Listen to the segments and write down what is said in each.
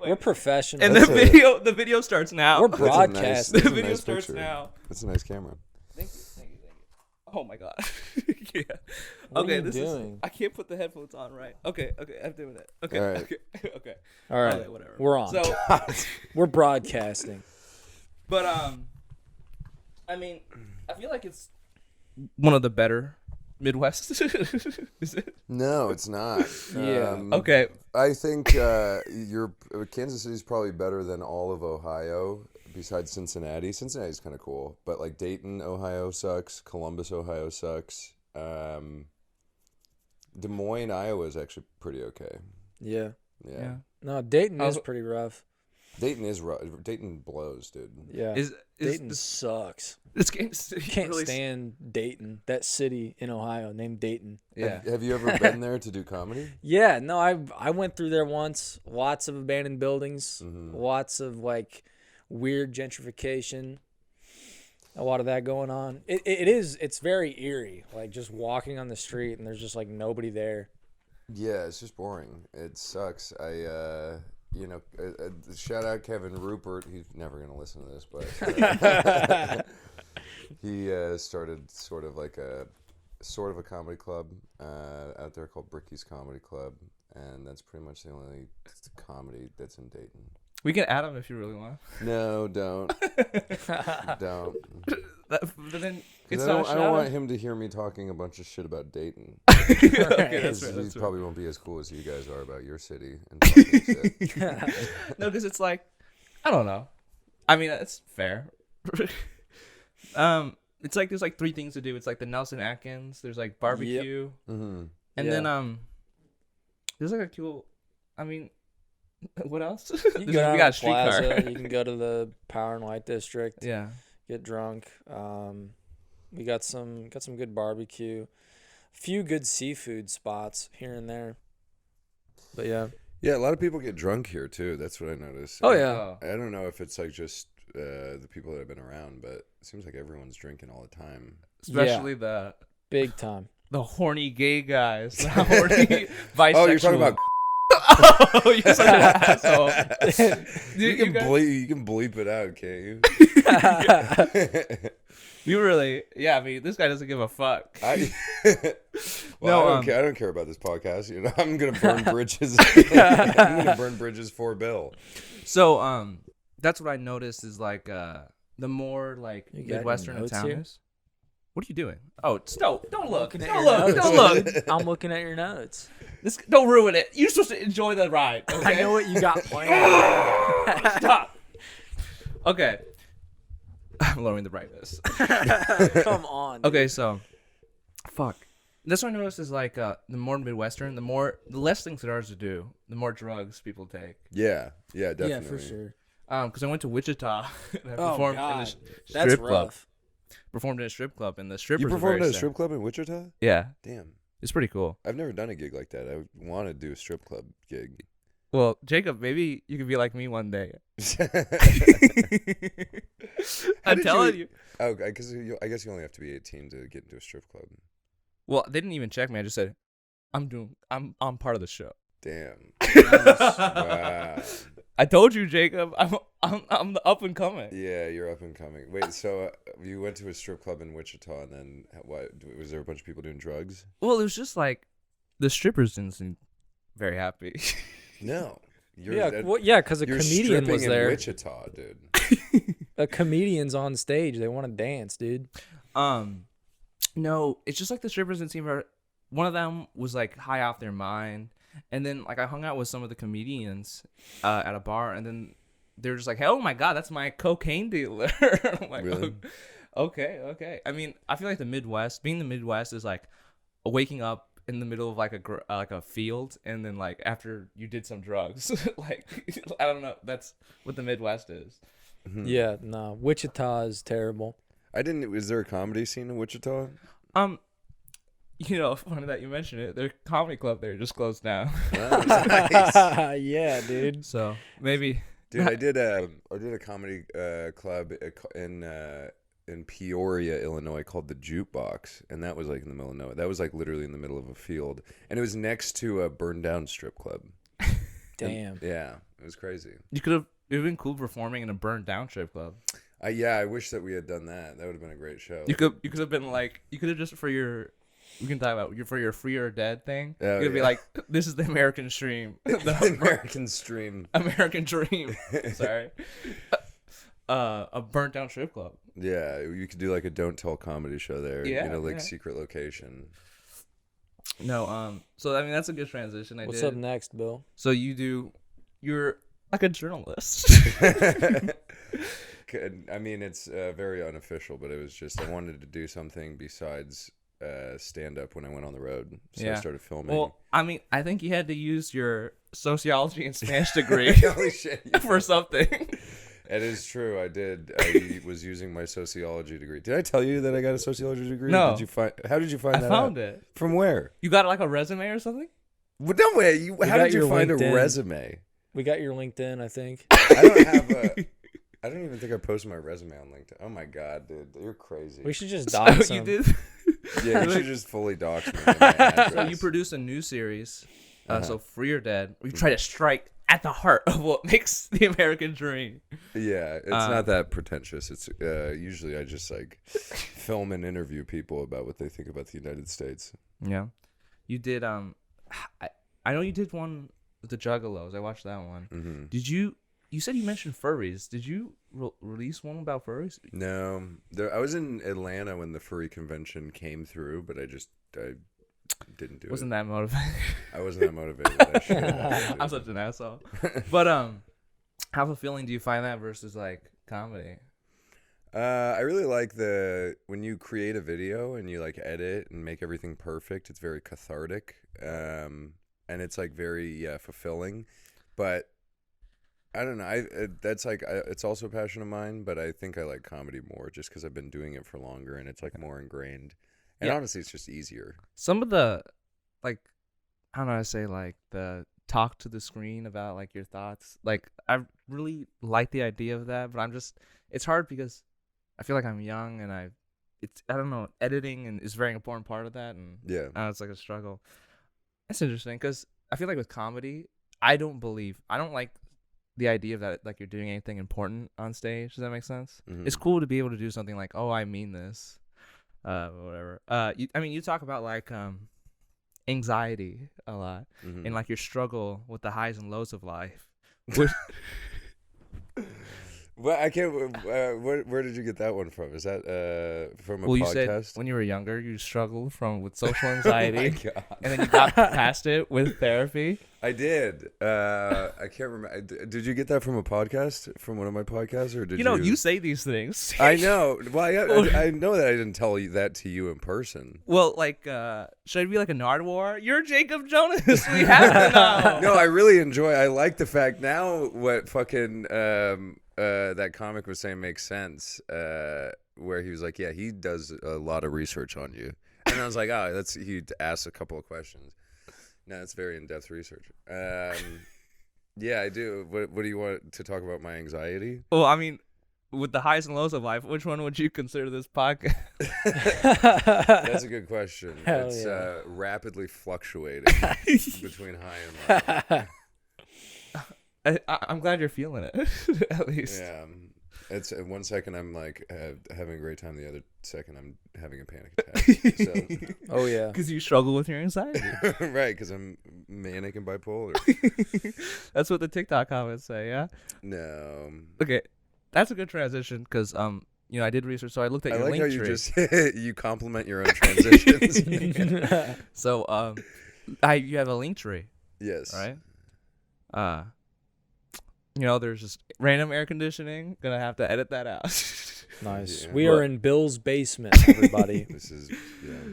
We're professional. And the video starts now. We're broadcasting. The video starts now. That's a nice camera. Thank you. Oh my god. Yeah. What are you doing? I can't put the headphones on right. Okay, I'm doing it. Okay, All right. okay. All right, Okay, whatever. we're on. So, We're broadcasting. but I mean, I feel like it's one of the better Midwest. Is it? No, it's not. Yeah. Okay. I think Kansas City's probably better than all of Ohio besides Cincinnati. Cincinnati's kind of cool, but like Dayton, Ohio sucks. Columbus, Ohio sucks. Des Moines, Iowa is actually pretty okay. Yeah. Yeah. No, Dayton is pretty rough. Dayton is rough. Dayton blows, dude. Yeah. Dayton sucks. This game Can't stand Dayton. That city in Ohio named Dayton. Yeah. Have you ever been there to do comedy? Yeah. No, I went through there once. Lots of abandoned buildings. Mm-hmm. Lots of like weird gentrification. A lot of that going on. It's very eerie. Like just walking on the street and there's just like nobody there. Yeah, it's just boring. It sucks. Shout out Kevin Rupert. He's never gonna listen to this, but he started sort of a comedy club out there called Bricky's Comedy Club, and that's pretty much the only comedy that's in Dayton. We can add him if you really want. No, don't. Don't. But then it's I not. don't want him to hear me talking a bunch of shit about Dayton. Okay, that's right. He probably won't be as cool as you guys are about your city. And talking shit. No, because it's like, I don't know. I mean, it's fair. It's like there's like three things to do. It's like the Nelson Atkins. There's like barbecue, Mm-hmm. and then there's like a cool. I mean, what else? You we go down got a to streetcar. Plaza, you can go to the Power and Light District. Yeah. Get drunk. We got some good barbecue. A few good seafood spots here and there. But yeah. Yeah, a lot of people get drunk here too. That's what I noticed. Oh yeah. I don't know if it's like just the people that have been around, but it seems like everyone's drinking all the time. Especially the big time. The horny gay guys. The horny bisexual. Oh, you're talking about. Oh, you're such an asshole. You can bleep it out, can't you? You really? Yeah, I mean, this guy doesn't give a fuck. I don't care about this podcast. You know, I'm gonna burn bridges. I'm gonna burn bridges for Bill. So, that's what I noticed is like the more like Midwestern a town is. What are you doing? Oh, don't look. Don't look. I'm looking at your notes. Don't ruin it. You're supposed to enjoy the ride. Okay? I know what you got planned. Stop. Okay. I'm lowering the brightness. Come on. Dude. Okay, so, fuck. That's what I noticed is like the more Midwestern, the less things there are to do, the more drugs people take. Yeah, definitely. Yeah, for sure. Because I went to Wichita and I Oh performed God, in a strip that's club. rough. Performed in a strip club, and the strippers. You were performed very at a sad. strip club in Wichita? Yeah, Damn. it's pretty cool. I've never done a gig like that. I want to do a strip club gig. Well, Jacob, maybe you could be like me one day. I'm telling you. Oh, because I guess you only have to be 18 to get into a strip club. Well, they didn't even check me. I just said, I'm part of the show. Damn. Wow. I told you, Jacob. I'm the up and coming. Yeah, you're up and coming. Wait, so you went to a strip club in Wichita, and then what? Was there a bunch of people doing drugs? Well, it was just like the strippers didn't seem very happy. No. Because a comedian was there. In Wichita, dude. A comedian's on stage. They want to dance, dude. No, it's just like the strippers didn't seem very. One of them was like high off their mind, and then like I hung out with some of the comedians at a bar, and then they were just like, hey, "Oh my god, that's my cocaine dealer." I'm like, really? Okay. I mean, I feel like the Midwest, being the Midwest, is like waking up in the middle of like a field, and then like after you did some drugs, like I don't know, that's what the Midwest is. Mm-hmm. Yeah, no, Wichita is terrible. Is there a comedy scene in Wichita? You know, funny that you mentioned it. Their comedy club there just closed down. Oh, nice. Yeah, dude. So maybe, dude, I did a comedy club in Peoria, Illinois, called the Jukebox, and that was like in the middle of nowhere. That was like literally in the middle of a field, and it was next to a burned down strip club. Damn. Yeah, it was crazy. You could have. It would have been cool performing in a burned down strip club. Yeah, I wish that we had done that. That would have been a great show. You could have been like, you could have just for your, we can talk about for your free or dead thing. Oh, You could be like, this is the American stream, the American stream. American dream. Sorry, a burnt down strip club. Yeah, you could do like a don't tell comedy show there. Yeah, you know, like yeah. secret location. No, so I mean that's a good transition. What's up next, Bill? So you're like a journalist. I mean, it's very unofficial, but it was just I wanted to do something besides stand up when I went on the road, so I started filming. Well, I mean, I think you had to use your sociology and Spanish degree Holy shit! Yeah. for something. It is true. I did. I was using my sociology degree. Did I tell you that I got a sociology degree? No. Did you find? How did you find that? I found out? it. From where? You got like a resume or something? Well, no way. How got did you your find LinkedIn. a resume? We got your LinkedIn, I think. I don't have a. I don't even think I posted my resume on LinkedIn. Oh my god, dude, you're crazy. We should just dox You him. did. Yeah, you should just fully dox me. And my address. So you produced a new series, so Free or Dead. We try to strike at the heart of what makes the American dream. Yeah, it's not that pretentious. It's usually I just like film and interview people about what they think about the United States. Yeah, you did. I know you did one with the Juggalos. I watched that one. Mm-hmm. Did you? You said you mentioned furries. Did you release one about furries? No, I was in Atlanta when the furry convention came through, but I didn't do Wasn't it. that motivating? I wasn't that motivated. I should have. I'm such an asshole. But how fulfilling do you find that versus like comedy? I really like when you create a video and you like edit and make everything perfect. It's very cathartic, and it's like very fulfilling. But I don't know. It's also a passion of mine. But I think I like comedy more just because I've been doing it for longer and it's like more ingrained. And honestly, it's just easier. Some of the, like, how do I say, like, the talk to the screen about, like, your thoughts. Like, I really like the idea of that, but it's hard because I feel like I'm young and I don't know, editing is a very important part of that. And Yeah. it's like a struggle. It's interesting because I feel like with comedy, I don't like the idea of that, like, you're doing anything important on stage. Does that make sense? Mhm. It's cool to be able to do something like, oh, I mean this. Whatever. You talk about like anxiety a lot Mhm. and like your struggle with the highs and lows of life. Which, Well, I can't. Where did you get that one from? Is that from a well, you podcast? said when you were younger you struggled with social anxiety, Oh my God. and then you got past it with therapy. I did. I can't remember. Did you get that from a podcast? From one of my podcasts, or did you? You say these things. I know. Well, I know that I didn't tell you that to you in person. Well, like, should I be like a Nardwar? You're Jacob Jonas. We have to know. No, I really enjoy. I like the fact now what fucking that comic was saying makes sense. Where he was like, yeah, he does a lot of research on you, and I was like, oh, he asked a couple of questions. No, it's very in-depth research. Yeah, I do. What do you want to talk about? My anxiety? Well, I mean, with the highs and lows of life, which one would you consider this podcast? That's a good question. Hell It's yeah. rapidly fluctuating between high and low. I'm glad you're feeling it, at least. Yeah, it's 1 second I'm like having a great time, the other second I'm having a panic attack. Oh yeah. Because you struggle with your anxiety. So right, because I'm manic and bipolar. That's what the TikTok comments say, yeah? No, Okay, that's a good transition because, I did research, so I looked at I your like link how you tree. just you compliment your own transitions. So, you have a link tree, Yes. right? There's just random air conditioning. Gonna have to edit that out. Nice. Yeah. We are in Bill's basement, everybody. This is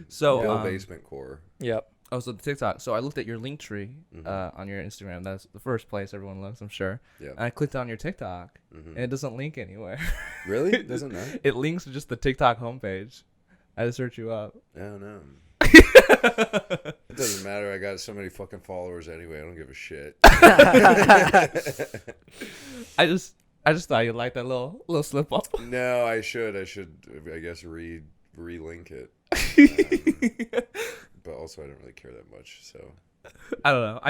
So, Bill basement core. Yep. Oh, so the TikTok. So I looked at your link tree Mhm. on your Instagram. That's the first place everyone looks, I'm sure. Yeah. And I clicked on your TikTok, Mhm. and it doesn't link anywhere. Really? It doesn't know? It links to just the TikTok homepage. I had to search you up. I don't know. It doesn't matter. I got so many fucking followers anyway. I don't give a shit. I just thought you'd like that little slip up. No, I should. I guess relink it. But also, I don't really care that much. So I don't know.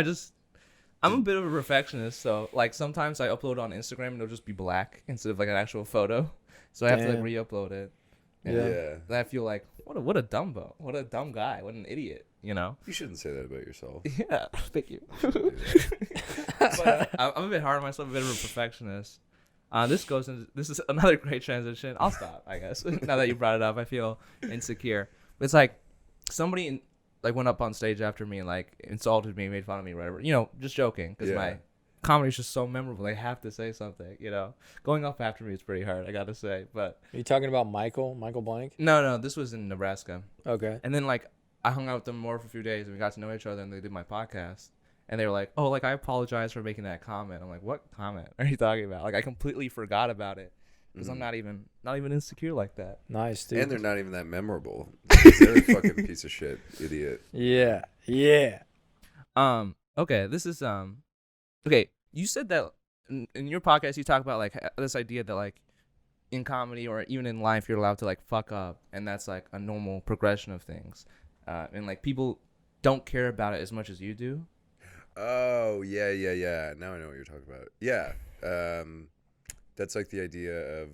I'm a bit of a perfectionist, so like sometimes I upload on Instagram and it'll just be black instead of like an actual photo, so I have to like Damn. re-upload it. Yeah. Then I feel like what a dumbo, what a dumb guy, what an idiot, you know? You shouldn't say that about yourself. Yeah, thank you. You shouldn't do that. But I'm a bit hard on myself, a bit of a perfectionist. This is another great transition. I'll stop, I guess. Now that you brought it up, I feel insecure. But it's like somebody like went up on stage after me and like insulted me, made fun of me, whatever. You know, just joking because my comedy is just so memorable. They have to say something. You know, going up after me is pretty hard, I gotta say. But Are you talking about Michael Blank? no, this was in Nebraska. Okay. And then like I hung out with them more for a few days and we got to know each other and they did my podcast. And they were like, oh, like, I apologize for making that comment. I'm like, what comment are you talking about? Like, I completely forgot about it because I'm not even insecure like that. Nice, dude. And they're not even that memorable. They're a fucking piece of shit, idiot. Yeah. Okay, this is okay. You said that in your podcast you talk about like this idea that like in comedy or even in life you're allowed to like fuck up, and that's like a normal progression of things, and like people don't care about it as much as you do. Oh, yeah. Now I know what you're talking about. Yeah. That's like the idea of,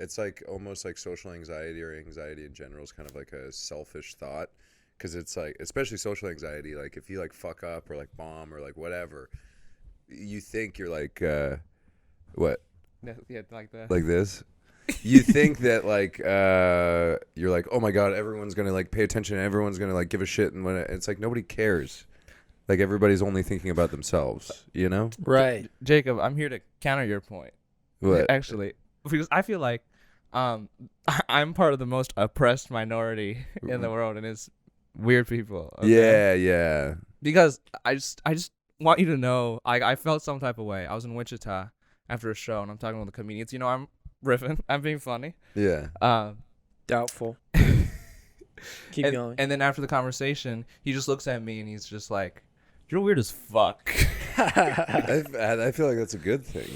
it's like almost like social anxiety or anxiety in general is kind of like a selfish thought. Because it's like, especially social anxiety, like if you like fuck up or like bomb or like whatever, you think you're like, what? Yeah, like that. Like this? You think that like, you're like, oh my God, everyone's going to like pay attention. Everyone's going to like give a shit. And when it's like, nobody cares. Like, everybody's only thinking about themselves, you know? Right. Jacob, I'm here to counter your point. What? Actually, because I feel like I'm part of the most oppressed minority in the world, and it's weird people. Okay? Yeah. Because I just want you to know, I felt some type of way. I was in Wichita after a show, and I'm talking with the comedians. You know, I'm riffing. I'm being funny. Yeah. Doubtful. Keep going. And then after the conversation, he just looks at me, and he's just like, you're weird as fuck. I feel like that's a good thing.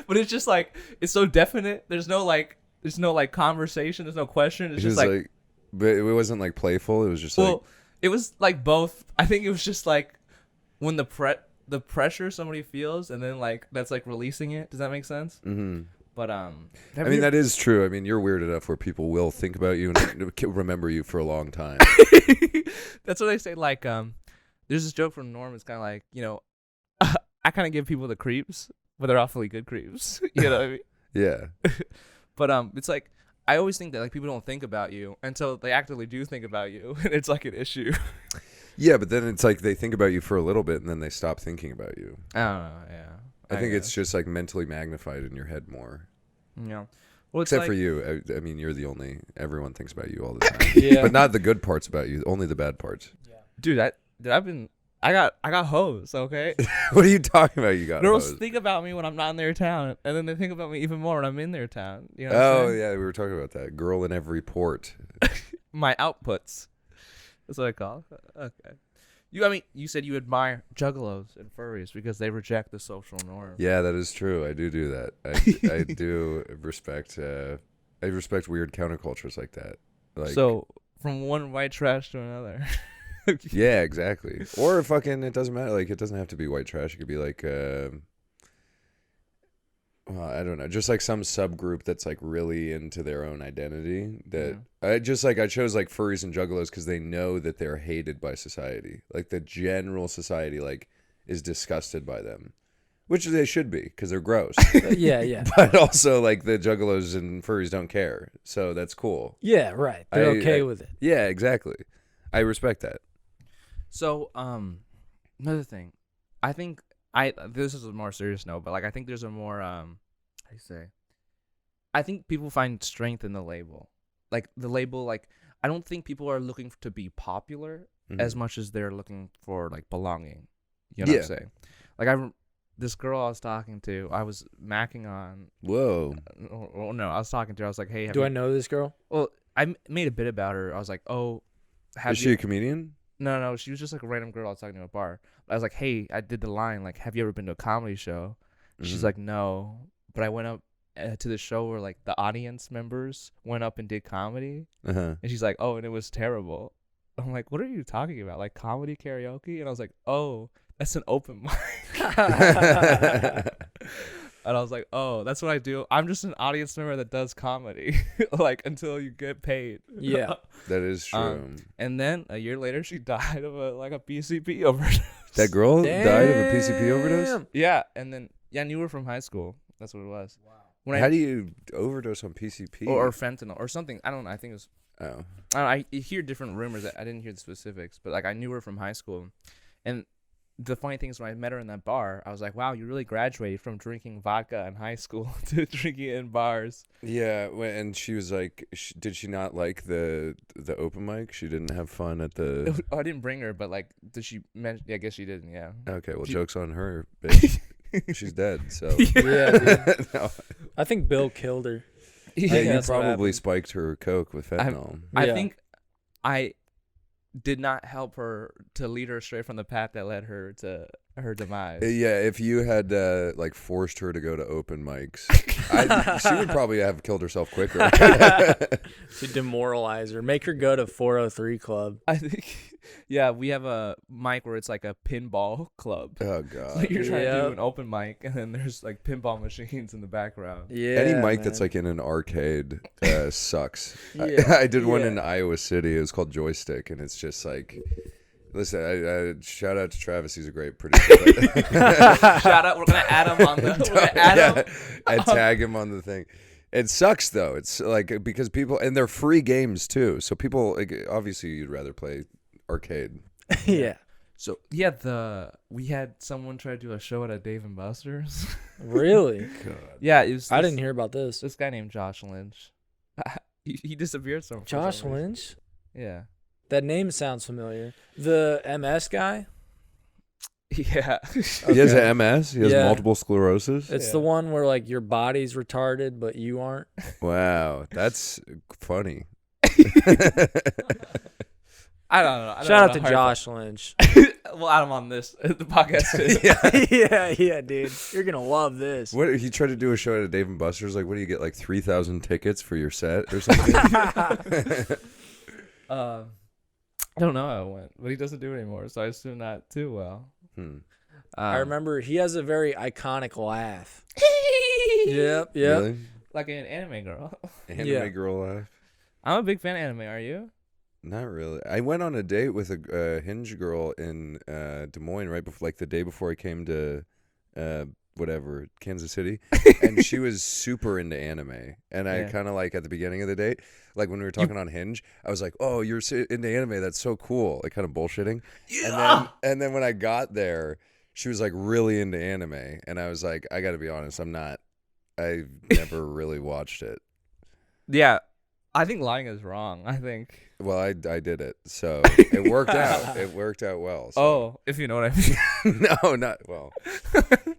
But it's just like, it's so definite. There's no conversation. There's no question. It's just like, but it wasn't like playful. It was just well, it was like both. I think it was just like when the pressure somebody feels, and then like that's like releasing it. Does that make sense? Mm-hmm. But I mean, that is true. I mean, you're weird enough where people will think about you and remember you for a long time. That's what they say. Like, there's this joke from Norm. It's kind of like, you know, I kind of give people the creeps, but they're awfully good creeps. You know what I mean? Yeah. But it's like I always think that like people don't think about you until they actively do think about you, and it's like an issue. Yeah, but then it's like they think about you for a little bit and then they stop thinking about you. I don't know. Yeah. I think it's just like mentally magnified in your head more. Yeah. Well, except like, for you. I mean, you're the only. Everyone thinks about you all the time. Yeah. But not the good parts about you. Only the bad parts. Yeah. Dude, I got hoes. Okay. What are you talking about? You got girls hoes? think about me when I'm not in their town, and then they think about me even more when I'm in their town. You know? Oh what I'm saying? yeah, we were talking about that. Girl in every port. My outputs. That's what I call it. Okay. You said you admire juggalos and furries because they reject the social norm. Yeah, that is true. I do that. I do respect. I respect weird countercultures like that. Like, so from one white trash to another. yeah, exactly. Or fucking, it doesn't matter. Like, it doesn't have to be white trash. It could be like, well, I don't know, just like some subgroup that's like really into their own identity. That I chose like furries and juggalos because they know that they're hated by society. Like the general society like is disgusted by them, which they should be because they're gross. Yeah. But also like the juggalos and furries don't care, so that's cool. Yeah, right. They're okay with it. Yeah, exactly. I respect that. So, another thing, I think this is a more serious note, but like I think there's a more I think people find strength in the label. Like the label, like I don't think people are looking to be popular as much as they're looking for like belonging. You know what I'm saying? Like this girl I was talking to, I was macking on. Whoa. Oh no, I was talking to her. I was like, hey, Do I know this girl? Well, I made a bit about her. I was like, oh, Is she a comedian? No, she was just like a random girl I was talking to at a bar. I was like, hey, I did the line, like, have you ever been to a comedy show? She's like, no. But I went up to the show where, like, the audience members went up and did comedy. Uh-huh. And she's like, oh, and it was terrible. I'm like, what are you talking about? Like, comedy karaoke? And I was like, oh, that's an open mic. And I was like, oh, that's what I do. I'm just an audience member that does comedy, like until you get paid. Yeah. That is true. And then a year later, she died of a PCP overdose. That girl died of a PCP overdose? Yeah, and then I knew her from high school. That's what it was. Wow. How do you overdose on PCP? Or fentanyl or something? I don't know. I think it was. Oh. I don't know, I hear different rumors. I didn't hear the specifics, but like I knew her from high school, and the funny thing is when I met her in that bar, I was like, wow, you really graduated from drinking vodka in high school to drinking it in bars. Yeah, and she was like, did she not like the open mic? She didn't have fun at the... I didn't bring her, but like, did she mention... Yeah, I guess she didn't, yeah. Okay, well, joke's on her, bitch. She's dead, so... Yeah, dude. No. I think Bill killed her. Yeah, you that's what probably happened. spiked her coke with fentanyl. I think I did not help her to lead her straight from the path that led her to her demise. Yeah, if you had like forced her to go to open mics, she would probably have killed herself quicker. To demoralize her, make her go to 403 Club. I think, yeah, we have a mic where it's like a pinball club. Oh god! Like you're trying to Yep. do an open mic, and then there's like pinball machines in the background. Yeah, Any mic man. that's like in an arcade sucks. Yeah, I did one yeah. in Iowa City. It was called Joystick, and it's just like, listen, I shout out to Travis. He's a great producer. Shout out, we're gonna add him on the. We're gonna add him. I tag him on the thing. It sucks though. It's like because people and they're free games too. So people like, obviously you'd rather play arcade. Yeah. So yeah, we had someone try to do a show at a Dave and Buster's. Really? God. Yeah, it was. I didn't hear about this. This guy named Josh Lynch. He disappeared for Josh some reason. Lynch? Yeah. That name sounds familiar. The MS guy? Yeah. He has a MS. He has Yeah. multiple sclerosis. It's the one where like your body's retarded but you aren't. Wow, that's funny. I don't know. Shout out to Josh Lynch. We'll add him on this the podcast. Too. yeah, dude. You're gonna love this. What he tried to do a show at a Dave and Buster's? Like, what do you get? Like 3,000 tickets for your set or something? I don't know how it went, but he doesn't do it anymore, so I assume not too well. I remember he has a very iconic laugh. Yep. Really? Like an anime girl. Anime girl laugh? I'm a big fan of anime. Are you? Not really. I went on a date with a Hinge girl in Des Moines right before, like the day before I came to Kansas City, and she was super into anime. And I kind of like at the beginning of the date, like when we were talking on Hinge, I was like, "Oh, you're into anime? That's so cool!" Like kind of bullshitting. Yeah. And then when I got there, she was like really into anime, and I was like, "I got to be honest, I'm not. I've never really watched it." Yeah, I think lying is wrong. I think. Well, I did it, so it worked out. It worked out well. So. Oh, if you know what I mean. No, not well.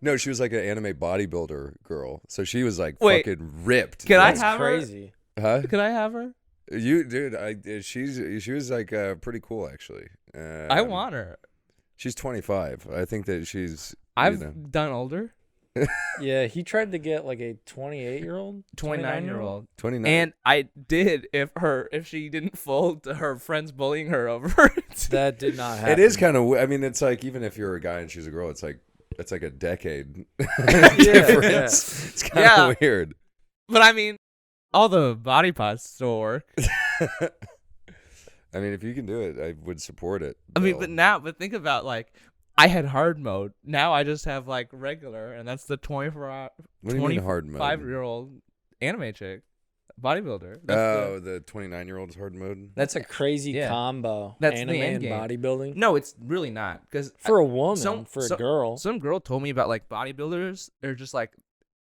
No, she was like an anime bodybuilder girl, so she was like Wait, fucking ripped. Can I That's have crazy. Huh? Can I have her? You, dude, she was like pretty cool actually. I want her. She's 25. I think that she's. I've done older. Yeah, he tried to get like a 28-year-old, 29-year-old. 29. And I did if she didn't fold, her friends bullying her over it. That did not happen. It is kind of. I mean, it's like even if you're a guy and she's a girl, it's like a decade Yeah. difference. It's kind of weird. But I mean, all the body parts still work. I mean, if you can do it, I would support it. I mean, but think about like I had hard mode. Now I just have like regular, and that's the 24-hour. What do you mean hard mode? 5-year-old anime chick, bodybuilder. The 29-year-old is hard mode. That's a crazy combo. That's the anime end and game. bodybuilding. No, it's really not because For a woman, for a girl. Some girl told me about like bodybuilders. They're just like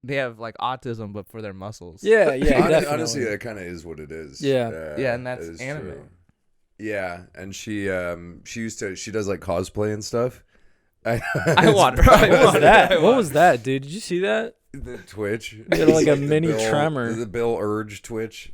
they have like autism, but for their muscles. Yeah, definitely. Honestly, that kind of is what it is. Yeah. Yeah, and that's is anime. true. Yeah, and she does like cosplay and stuff. I want her. What was that? What was that, dude? Did you see that? The Twitch. He had like a The mini Bill- tremor. The Bill Urge Twitch.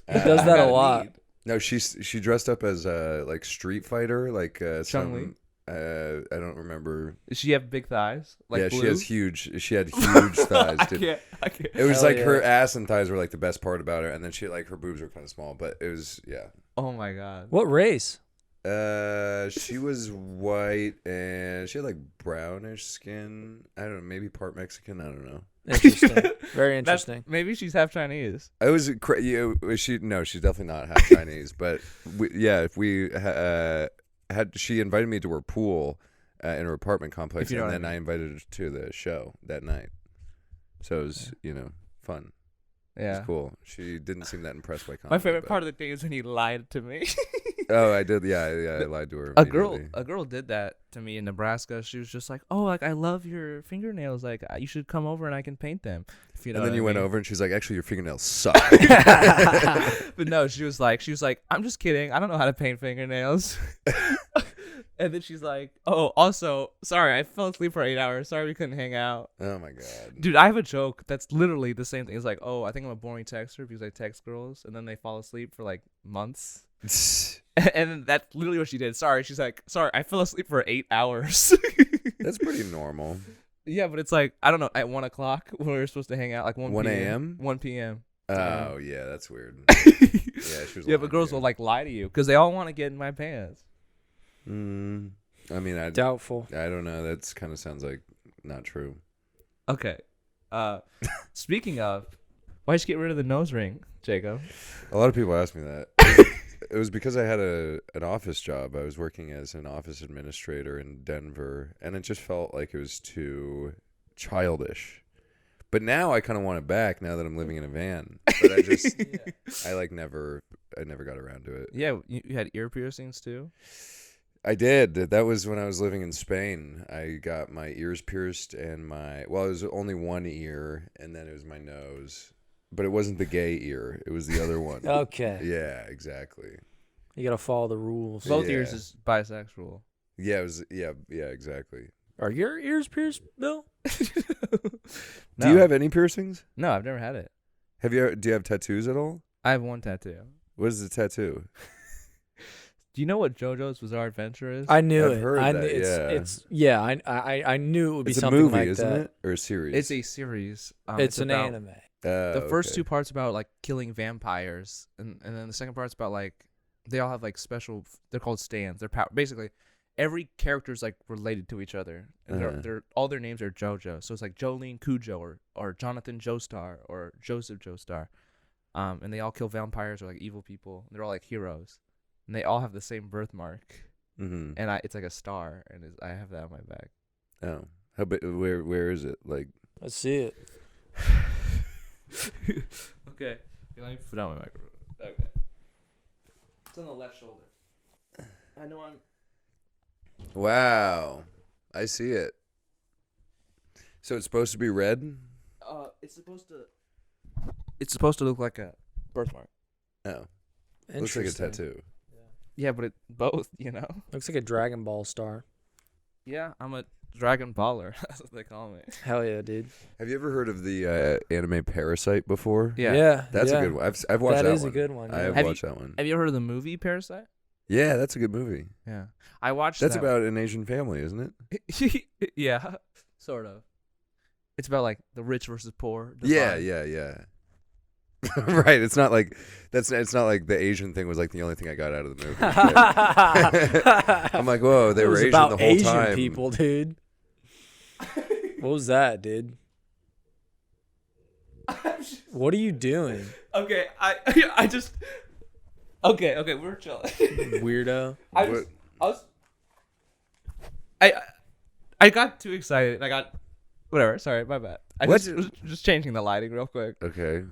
He does that a lot. No, she dressed up as like Street Fighter, like Chun-Li? some. I don't remember. Does she have big thighs? Like yeah, blue? she had huge thighs. I Dude. I can't. It was Hell like yeah. her ass and thighs were like the best part about her, and then her boobs were kind of small, but it was Oh my god. What race? She was white and she had like brownish skin. I don't know, maybe part Mexican. I don't know. Interesting. Very interesting. Maybe she's half Chinese. I was no, she's definitely not half Chinese. But if we had, she invited me to her pool in her apartment complex, If you know and what I then I invited her to the show that night. So it was fun. It Yeah. was cool. She didn't seem that impressed by comedy. My favorite part of the day is when he lied to me. Oh, I did. Yeah, I lied to her. A immediately. girl did that to me in Nebraska. She was just like, "Oh, like I love your fingernails. Like you should come over and I can paint them." If you know And then what you I went mean. over and she's like, "Actually, your fingernails suck." But no, she was like, "I'm just kidding. I don't know how to paint fingernails." And then she's like, "Oh, also, sorry, I fell asleep for 8 hours. Sorry we couldn't hang out." Oh my god. Dude, I have a joke that's literally the same thing. It's like, "Oh, I think I'm a boring texter because I text girls and then they fall asleep for like months." And that's literally what she did. Sorry, she's like, "Sorry, I fell asleep for 8 hours." That's pretty normal. Yeah, but it's like, I don't know, at 1 o'clock when we were supposed to hang out, like 1 1 p.m. a.m.? 1 p.m. Oh yeah, that's weird. Yeah, she was. Yeah, but girls will like lie to you because they all want to get in my pants. I mean, I Doubtful. don't know. That's kind of sounds like not true. Okay. Speaking of, why'd you get rid of the nose ring, Jacob? A lot of people ask me that. It was because I had an office job. I was working as an office administrator in Denver, and it just felt like it was too childish. But now I kind of want it back now that I'm living in a van. But I just, I never got around to it. Yeah, you had ear piercings too? I did. That was when I was living in Spain. I got my ears pierced and it was only one ear, and then it was my nose. But it wasn't the gay ear. It was the other one. Okay. Yeah, exactly. You gotta follow the rules. Both Yeah. ears is bisexual. Yeah, it was. Yeah, exactly. Are your ears pierced, Bill? Do you have any piercings? No, I've never had it. Do you have tattoos at all? I have one tattoo. What is the tattoo? Do you know what JoJo's Bizarre Adventure is? I knew I've it. heard I that, I knew it would be It's a something movie, like isn't that. it? Or a series? It's a series. It's an about- anime. The first okay. two parts about like killing vampires, and then the second part's about like they all have like special. They're called stands. They're basically every character is like related to each other, and they're all their names are JoJo. So it's like Jolene Cujo or Jonathan Joestar or Joseph Joestar, and they all kill vampires or like evil people. They're all like heroes, and they all have the same birthmark, Mm-hmm. and it's like a star, and I have that on my back. Oh, how big? Where is it? Like, Let's see it. Okay, let me put down my microphone. Okay, it's on the left shoulder. I know I'm. wow, I see it. So it's supposed to be red? It's supposed to look like a birthmark. Oh, looks like a Interesting. tattoo. Yeah, but both, you know. Looks like a Dragon Ball star. Yeah, I'm a Dragon Baller. That's what they call me. Hell yeah, dude. Have you ever heard of the anime Parasite before? Yeah. That's a good one. I've watched that That is one. a good one. I yeah. have Have you- watched that one. Have you ever heard of the movie Parasite? Yeah, that's a good movie. Yeah, I watched. That's that about an Asian family, isn't it? Yeah, sort of. It's about like the rich versus poor. Yeah. divide. Right. It's not like it's not like the Asian thing was like the only thing I got out of the movie. I'm like, whoa, they It were was Asian about the whole Asian time. people, dude. What was that, dude? What are you doing, Okay, I just. Okay, we're chilling. weirdo? I got too excited. I got whatever. Sorry, my bad. I What? was just changing the lighting real quick. Okay.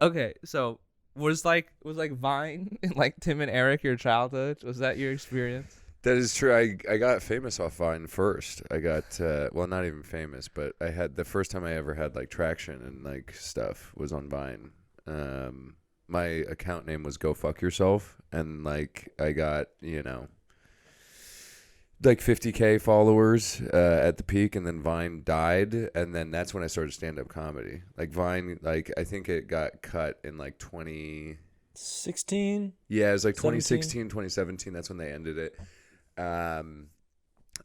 Okay, so was Vine and like Tim and Eric your childhood? Was that your experience? That is true. I got famous off Vine first. I got well, not even famous, but I had the first time I ever had like traction and like stuff was on Vine. My account name was Go Fuck Yourself, and like I got like 50K followers at the peak, and then Vine died, and then that's when I started stand-up comedy. Like Vine, like I think it got cut in like 16. yeah, it was like 17? 2016, 2017. That's when they ended it. And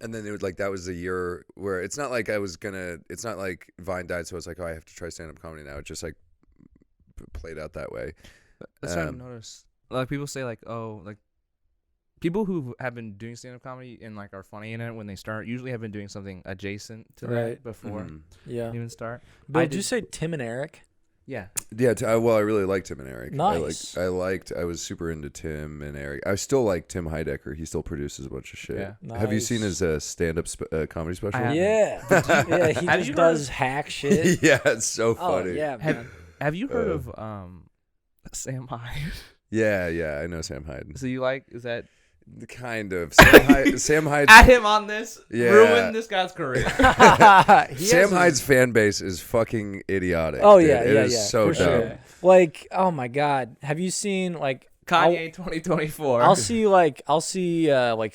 then it was like that was the year where it's not like it's not like Vine died, so I was like, oh, I have to try stand-up comedy now. It just like played out that way. That's what I've noticed. Like people say, like, oh, like people who have been doing stand-up comedy and like are funny in it when they start usually have been doing something adjacent to that before Yeah. they even start. Bill, did you say Tim and Eric? Yeah. Yeah, well, I really liked Tim and Eric. Nice. I was super into Tim and Eric. I still like Tim Heidecker. He still produces a bunch of shit. Yeah. Have you Nice. seen his stand-up comedy special? I haven't. Yeah. Yeah, he Have just you does hack shit. Yeah, it's so Oh, funny. yeah, man. Have you heard of Sam Hyde? Yeah, I know Sam Hyde. So you like, is that Kind of. Sam Hyde. at him on this? Yeah. Ruin this guy's career. Sam Hyde's fan base is fucking idiotic. Oh dude. yeah, It yeah, is yeah. so for dumb. sure. Like, oh my god, have you seen like Kanye 2024. I'll see like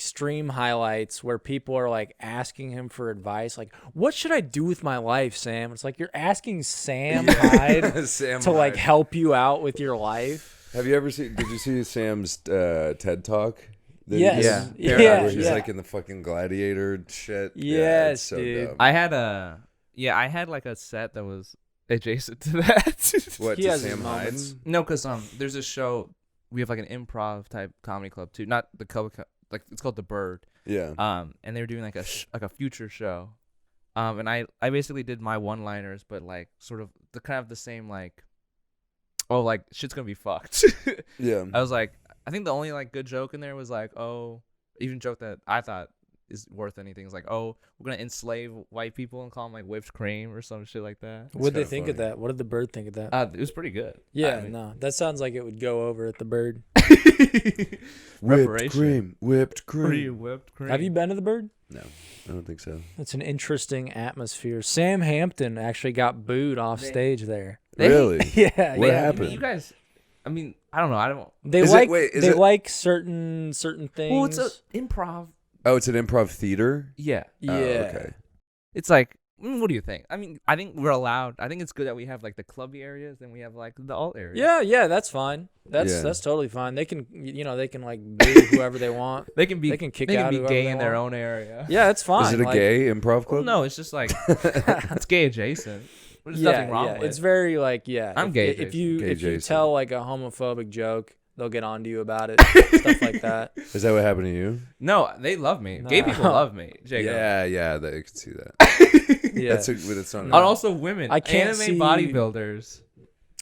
stream highlights where people are like asking him for advice, like, what should I do with my life, Sam? It's like you're asking Sam Hyde Sam to like Hyde. help you out with your life. Have you ever seen? Did you see Sam's TED Talk? that he Yes. did? Yeah. Where he's Yeah. like in the fucking gladiator shit. Yeah, Yes, it's so dude. dumb. I had like a set that was adjacent to that. What He to has his Sam Hyde? moments. No, because there's a show. We have like an improv type comedy club too. Not the like it's called The Bird. Yeah. And they were doing like a future show. And I basically did my one-liners, but like sort of the kind of the same like, oh, like shit's gonna be fucked. Yeah. I was like, I think the only like good joke in there was like, oh, even joke that I thought is worth anything is like, oh, we're gonna enslave white people and call them like whipped cream or some shit like that. What'd they kinda think of funny. that? What did the Bird think of that? It was pretty good. Yeah, I mean, no, that sounds like it would go over at the Bird. Whipped Preparation. cream. Whipped Pretty cream. whipped cream. Have you been to the Bird? No, I don't think so. It's an interesting atmosphere. Sam Hampton actually got booed off stage there. Really? Yeah, What yeah. happened? You guys, I mean, I don't know. I don't. They Is it- like wait, is they it- like certain things. Well, it's a improv. Oh, it's an improv theater. Yeah, yeah. Oh, okay. it's like. What do you think? I mean, I think we're allowed. I think it's good that we have like the clubby areas, then we have like the alt areas. Yeah, that's fine. That's Yeah. totally fine. They can they can like boo whoever they want. They can be. They can kick they can out be whoever gay they in their want. own area. Yeah, it's fine. Is it a like, gay improv club? Well, no, it's just like it's gay adjacent. There's nothing wrong with. It's very like I'm if, gay If adjacent. you Gay if you adjacent. tell like a homophobic joke, they'll get onto you about it. Stuff like that. Is that what happened to you? No, they love me. Gay No. people love me. Jacob. Yeah, I can see that. Yeah. But it's not. And also women. I can't anime see- bodybuilders.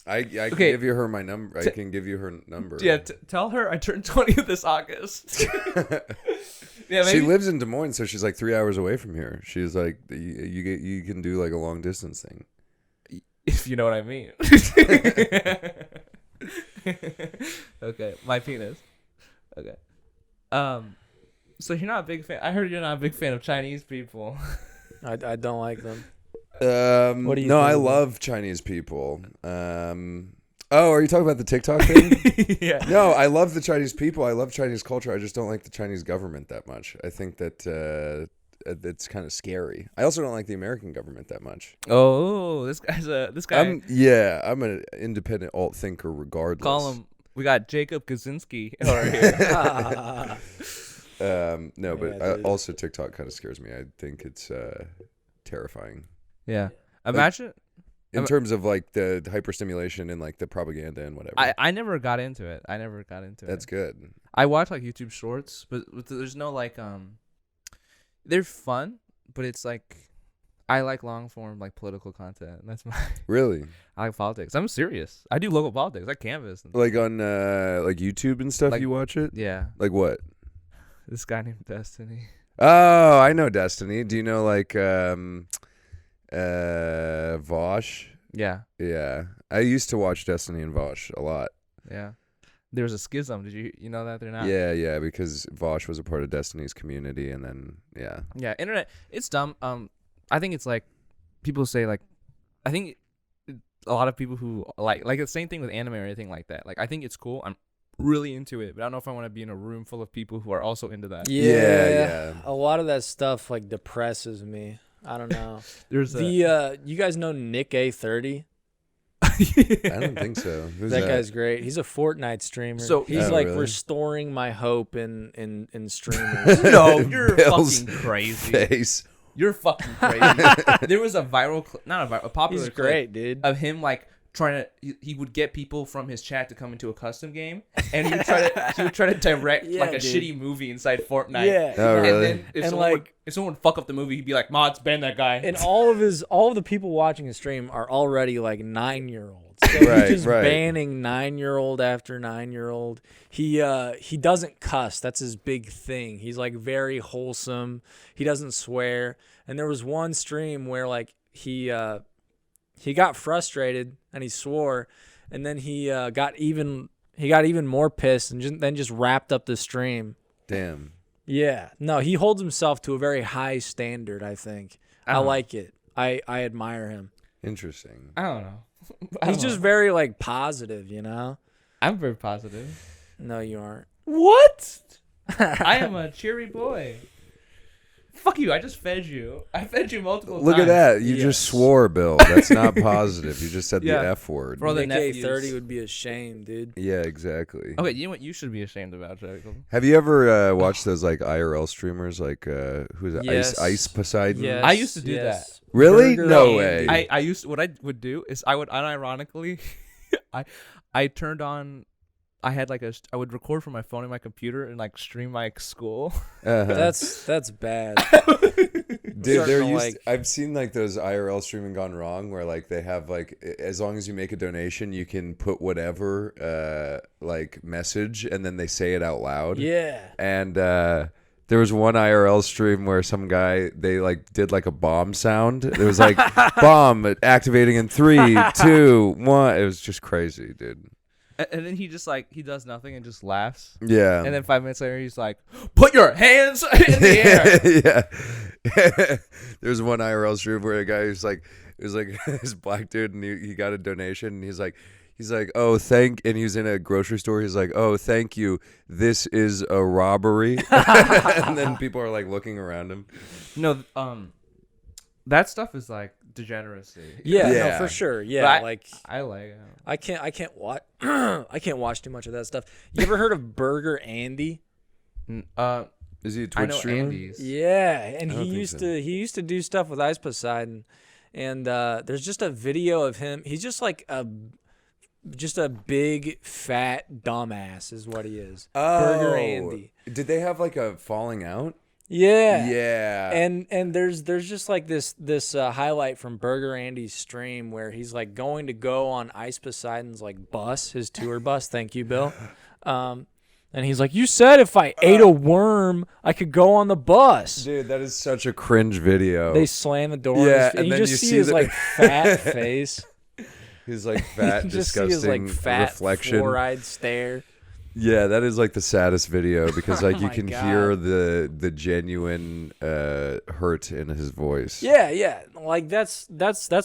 I can Okay. give you her my number. I can give you her number. Yeah, tell her I turned 20 this August. Yeah, She maybe. lives in Des Moines, so she's like 3 hours away from here. She's like, you can do like a long distance thing. If you know what I mean. Okay, my penis. Okay. So you're not a big fan. I heard you're not a big fan of Chinese people. I don't like them. What do you no, think I of it? love Chinese people. Oh, are you talking about the TikTok thing? Yeah. No, I love the Chinese people. I love Chinese culture. I just don't like the Chinese government that much. I think that it's kind of scary. I also don't like the American government that much. Oh, this guy. I'm an independent alt thinker regardless. Call him. We got Jacob Kaczynski over here. No, but Yeah, dude. also TikTok kind of scares me. I think it's terrifying Yeah. Imagine. in terms of like the hyperstimulation and like the propaganda and whatever. I never got into it. That's good. I watch like YouTube shorts, but there's no like they're fun, but it's like I like long form like political content. That's my Really? I like politics. I'm serious. I do local politics. I canvas. And, Like on like YouTube and stuff, Like- you watch it? yeah. Like what? This guy named Destiny. Oh, I know Destiny. Do you know like Vosh? Yeah. Yeah. I used to watch Destiny and Vosh a lot. Yeah. There was a schism. Did you know that they're not? Yeah, because Vosh was a part of Destiny's community and then yeah. Yeah. Internet. It's dumb. I think it's like people say like, I think a lot of people who like the same thing with anime or anything like that. Like I think it's cool. I'm really into it, but I don't know if I want to be in a room full of people who are also into that. Yeah. A lot of that stuff like depresses me. I don't know. There's You guys know Nick A30? I don't think so. Who's That guy's great. He's a Fortnite streamer. So- he's Oh, like really? restoring my hope in streamers. No, you're Bill's fucking crazy. face. You're fucking crazy. There was a viral, a popular He's clip great, dude. of him like he would get people from his chat to come into a custom game, and he would try to direct like a shitty movie inside Fortnite. Yeah. Oh, And really? then if someone would fuck up the movie, he'd be like, "Mods, ban that guy." And all of the people watching his stream are already like 9-year-olds. So Right, he's just right. banning 9-year-old after 9-year-old. He doesn't cuss. That's his big thing. He's like very wholesome. He doesn't swear. And there was one stream where like he got frustrated and he swore, and then he got even more pissed and then just wrapped up the stream. Damn. Yeah. No, he holds himself to a very high standard, I think. I like it. I admire him. Interesting. I don't know. He's just very like positive, you know? I'm very positive. No, you aren't. What? I am a cheery boy. Fuck you! I just fed you. I fed you multiple times. Look at that. You just swore, Bill. That's not positive. You just said Yeah. the F word. Bro, the Nick nephews. A30 would be ashamed, dude. Yeah, exactly. Okay, you know what you should be ashamed about, Jacob? Have you ever watched those like IRL streamers like who's it? Yes. Ice Poseidon? Yes, I used to do yes. Really? Burger No Andy. way. I used what I would do is I would unironically I turned on I would record from my phone and my computer and like stream my school. Uh-huh. That's bad. Dude, starting to, I've seen like those IRL streaming gone wrong where like they have like as long as you make a donation you can put whatever like message and then they say it out loud. Yeah. And there was one IRL stream where some guy they like did like a bomb sound. It was like bomb activating in 3, 2, 1. It was just crazy, dude. And then he just like he does nothing and just laughs. Yeah. And then 5 minutes later he's like, "Put your hands in the air." Yeah. There's one IRL stream where a guy who's like, it was like this black dude and he got a donation and he's like, "Oh, and he was in a grocery store. He's like, "Oh, thank you. This is a robbery." And then people are like looking around him. No, that stuff is like degeneracy. Yeah, Yeah. no, for sure. Yeah, But like I like it. I can't watch I can't watch too much of that stuff. You ever heard of Burger Andy? Is he a I Twitch know streamer? Andy's. Yeah, and I don't he think used so. to do stuff with Ice Poseidon, and there's just a video of him. He's just like a big fat dumbass is what he is. Burger Andy. Did they have like a falling out? Yeah. Yeah. And there's just like this highlight from Burger Andy's stream where he's like going to go on Ice Poseidon's like bus, his tour bus. Thank you, Bill. And he's like, "You said if I ate a worm, I could go on the bus." Dude, that is such a cringe video. They slam the door. Yeah, and and you then just you see see his the- like fat face. His like fat, You just see disgusting his like fat reflection. four-eyed stare. Yeah, that is like the saddest video because like you my can God. hear the genuine hurt in his voice. Yeah. Like that's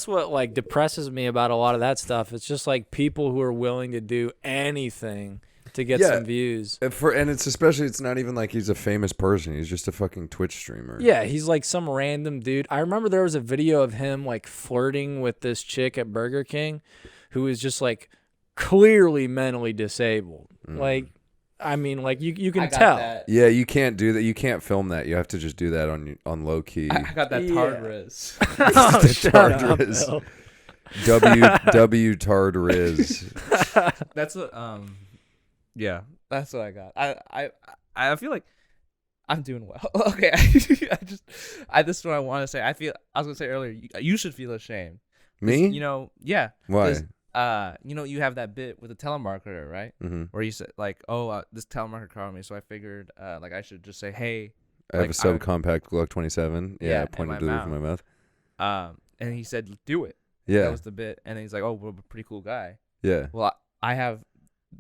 what like depresses me about a lot of that stuff. It's just like people who are willing to do anything to get Yeah. some views. And it's not even like he's a famous person. He's just a fucking Twitch streamer. Yeah, he's like some random dude. I remember there was a video of him like flirting with this chick at Burger King who was just like clearly mentally disabled. Like, I mean, like you can tell. That. Yeah, you can't do that. You can't film that. You have to just do that on low key. I got that Yeah. tard riz. Oh, shut up, Riz. Bill. W Tard Riz. That's what yeah, that's what I got. I feel like I'm doing well. Okay, this is what I want to say. I was gonna say earlier, you should feel ashamed. Me? You know, yeah. Why? 'Cause, you know, you have that bit with the telemarketer, right? Mm-hmm. Where you said like, "Oh, this telemarketer called me," so I figured, like, I should just say, "Hey." I have like, a subcompact Glock 27. Yeah, Yeah, in pointed my to the roof of my mouth. And he said, "Do it." Yeah, That was the bit, and then he's like, "Oh, we're a pretty cool guy." yeah. Well,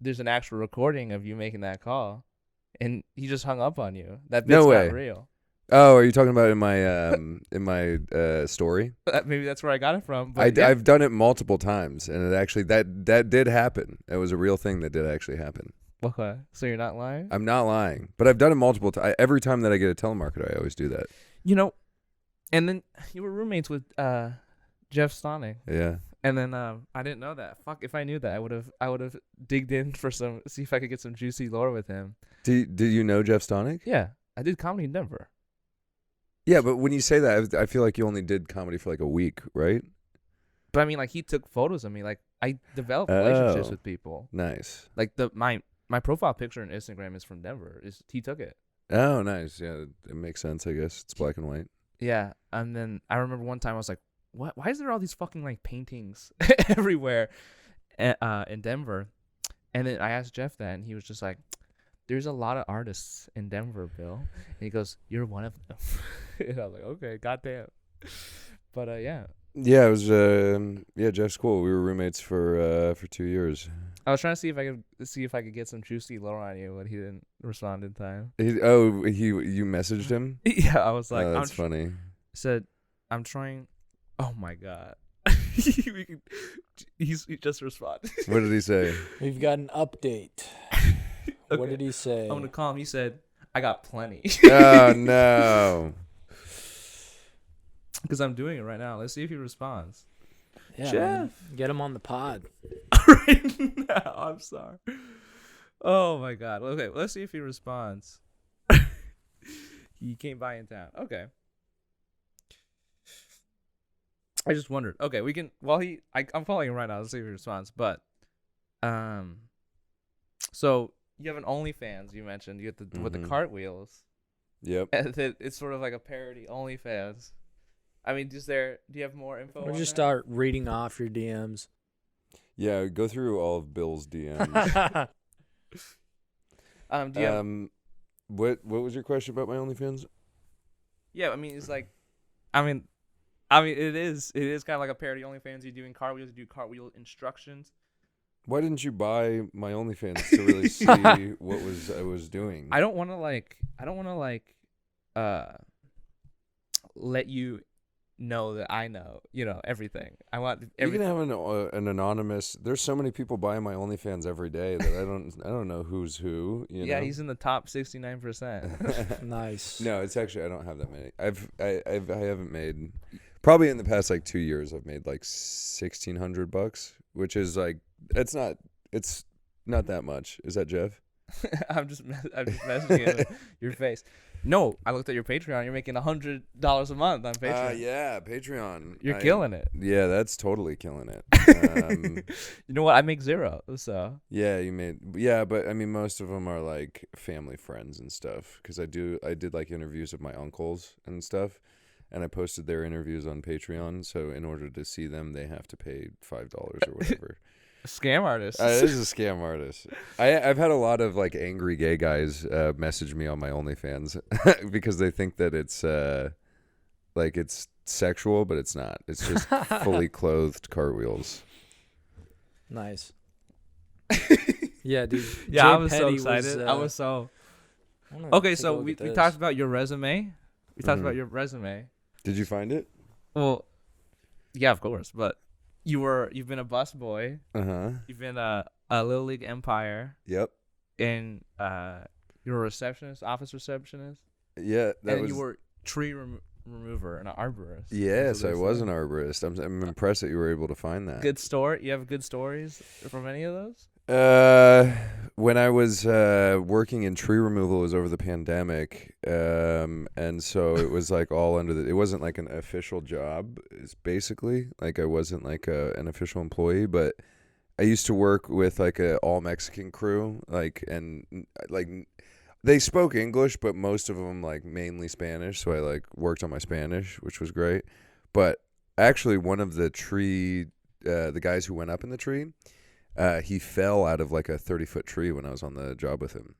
there's an actual recording of you making that call, and he just hung up on you. That bit's No way. not real. Oh, are you talking about in my story? Maybe that's where I got it from. But I've done it multiple times, and it actually that did happen. It was a real thing that did actually happen. Okay, so you're not lying. I'm not lying, but I've done it multiple times. Every time that I get a telemarketer, I always do that. You know, and then you were roommates with Jeff Stonick, Yeah. and then I didn't know that. Fuck, if I knew that, I would have digged in for see if I could get some juicy lore with him. Did you know Jeff Stonick? Yeah, I did comedy in Denver. Yeah, but when you say that, I feel like you only did comedy for like a week, right? But I mean, like, he took photos of me. Like, I develop relationships Oh. with people. Nice. Like my profile picture on Instagram is from Denver. He took it. Oh, nice. Yeah, it makes sense. I guess it's black and white. Yeah, and then I remember one time I was like, "What? Why is there all these fucking like paintings everywhere in Denver?" And then I asked Jeff that, and he was just like, "There's a lot of artists in Denver, Bill." And he goes, "You're one of them." And I was like, "Okay, goddamn." But yeah, Yeah, it was. Jeff's cool. We were roommates for 2 years. I was trying to see if I could get some juicy lore on you, but he didn't respond in time. You messaged him? Yeah, I was like, Oh, that's funny. Said, "I'm trying." Oh my god. He just responded. What did he say? We've got an update. Okay. What did he say? I'm gonna call him. He said, "I got plenty." Oh no. Because I'm doing it right now. Let's see if he responds. Yeah, Jeff. man, get him on the pod. Right now, I'm sorry. Oh my god. Okay, let's see if he responds. He came by in town. Okay. I just wondered. Okay, we can. I'm calling him right now. Let's see if he responds. But, so you have an OnlyFans. You mentioned you have with the cartwheels. Yep. And it's sort of like a parody OnlyFans. I mean, do you have more info? Or on just that? start reading off your DMs. Yeah, go through all of Bill's DMs. Do you have, What was your question about my OnlyFans? yeah, I mean, it's like, it is kind of like a parody OnlyFans. You're doing cartwheels. You do cartwheel instructions. Why didn't you buy my OnlyFans to really see what I was doing? I don't want to let you know that I know, everything. I want You everything. can have an anonymous. There's so many people buying my OnlyFans every day that I don't know who's who. Yeah, he's in the top 69%. Nice. No, it's actually I don't have that many. I haven't made probably in the past like 2 years I've made like $1,600, which is like it's not that much. Is that Jeff? I'm just messaging him your face. No, I looked at your Patreon. You're making $100 a month on Patreon. Yeah, Patreon. You're killing it. Yeah, that's totally killing it. You know what? I make zero. So Yeah, but I mean, most of them are like family friends and stuff. Because I did like interviews of my uncles and stuff, and I posted their interviews on Patreon. So in order to see them, they have to pay $5 or whatever. scam artist. This is a scam artist. I've had a lot of like angry gay guys message me on my OnlyFans because they think that it's like it's sexual, but it's not. It's just fully clothed cartwheels. Nice. Yeah, dude. Yeah, Jay I was so Petty excited. was, I was so I wanna okay. take So a look we at this. talked about your resume. We talked Mhm. about your resume. Did you find it? Well, yeah, of course. But you've been a bus boy. You've been a Little League Empire, Yep. and you're a receptionist, office receptionist, Yeah. and you were tree remover and an arborist. Yes, That's what I they was said. an arborist. I'm impressed that you were able to find that. Good story. You have good stories from any of those? When I was working in tree removal, it was over the pandemic, and so it was like all under it wasn't like an official job. It's basically like I wasn't like an official employee, but I used to work with like a all Mexican crew, and they spoke English, but most of them like mainly Spanish. So I like worked on my Spanish, which was great. But actually, one of the the guys who went up in the tree. He fell out of like a 30-foot tree when I was on the job with him.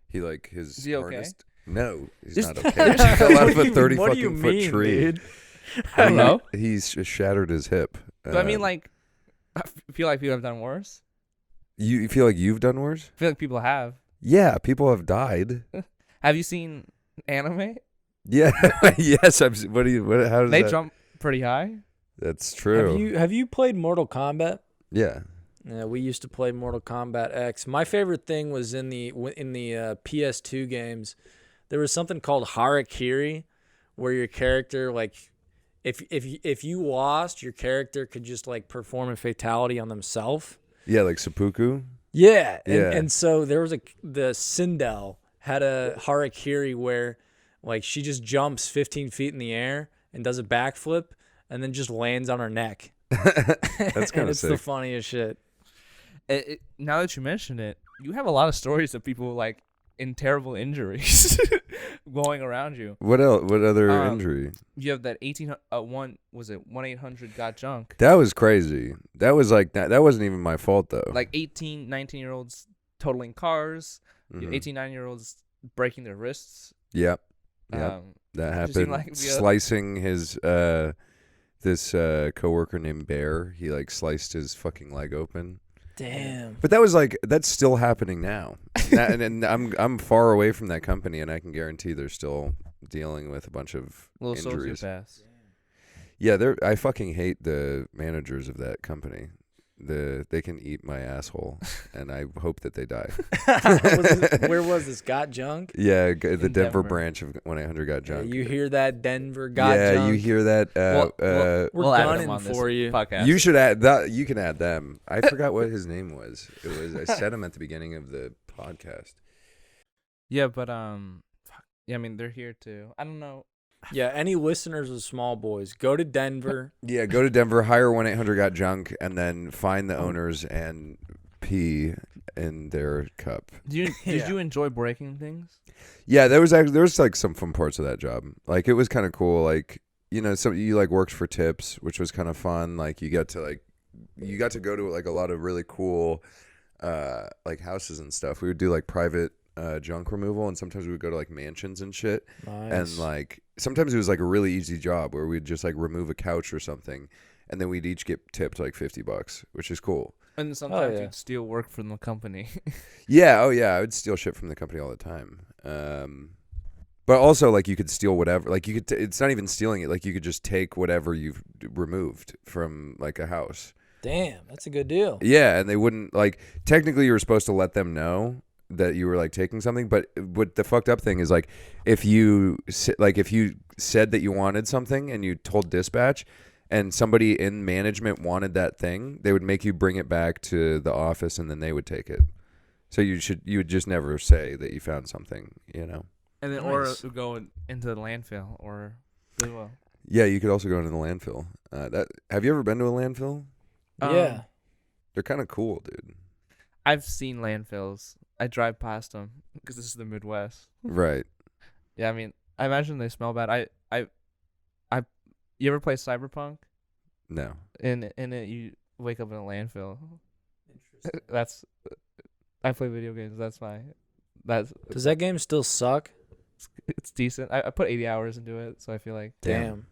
He like his Is he okay? harness. No, he's not okay. He fell out of a 30 What do you fucking foot mean, tree. dude? I don't know. He's shattered his hip. But I mean, like, I feel like people have done worse. You feel like you've done worse? I feel like people have. Yeah, people have died. Have you seen anime? Yeah, yes. How does They that? jump pretty high. That's true. Have you played Mortal Kombat? Yeah. Yeah, we used to play Mortal Kombat X. My favorite thing was in the PS2 games. There was something called Harakiri, where your character like, if you lost, your character could just like perform a fatality on themselves. Yeah, like seppuku. Yeah, Yeah. and so there was the Sindel had a Harakiri where like she just jumps 15 feet in the air and does a backflip and then just lands on her neck That's kind And of it's the sick. funniest shit. Now that you mention it, you have a lot of stories of people like in terrible injuries going around you. What else? What other Um, injury? You have that 1-800 got junk. That was crazy. That was like that wasn't even my fault though. Like 18, 19-year-olds totaling cars. You have Mhm. 18, 9-year-olds breaking their wrists. Yep. Yep. Um, That Have you seen, happened. like, Slicing his this coworker named Bear. He like sliced his fucking leg open. Damn. But that's still happening now. and I'm far away from that company, and I can guarantee they're still dealing with a bunch of little injuries. sociopaths. Yeah, I fucking hate the managers of that company. They can eat my asshole, and I hope that they die. Where was this? Got junk? Yeah, the In Denver Denver. branch of 1-800 got Yeah, junk. you hear that, Denver? Got yeah, junk? you hear that? We're We'll add gunning them on this for you. podcast. You should add that. You can add them. I forgot what his name was. I said him at the beginning of the podcast. Yeah, but yeah, I mean they're here too. I don't know. Yeah, any listeners of Small Boys, go to Denver. Yeah, go to Denver, hire 1-800 got junk, and then find the owners and pee in their cup. Did Yeah. you enjoy breaking things? Yeah, there was like some fun parts of that job. Like it was kind of cool. Like so you like worked for tips, which was kind of fun. Like you got to go to like a lot of really cool like houses and stuff. We would do like private junk removal, and sometimes we would go to like mansions and shit. Nice. And like sometimes it was like a really easy job where we'd just like remove a couch or something, and then we'd each get tipped like $50, which is cool. And sometimes yeah. you'd steal work from the company. Yeah, oh yeah, I would steal shit from the company all the time. But also like you could steal whatever. Like you could it's not even stealing it. Like you could just take whatever you've removed from like a house. Damn, that's a good deal. Yeah, and they wouldn't like technically you were supposed to let them know that you were like taking something, but what the fucked up thing is like if you said that you wanted something and you told dispatch and somebody in management wanted that thing, they would make you bring it back to the office and then they would take it. So you would just never say that you found something, And then Nice. or it would go into the landfill or Goodwill. Yeah, you could also go into the landfill. Have you ever been to a landfill? Yeah. They're kind of cool, dude. I've seen landfills. I drive past them because this is the Midwest. Right. Yeah, I mean, I imagine they smell bad. You ever play Cyberpunk? No. In it, you wake up in a landfill. That's. I play video games. That's why. Does that game still suck? It's decent. I put 80 hours into it, so I feel like. Damn.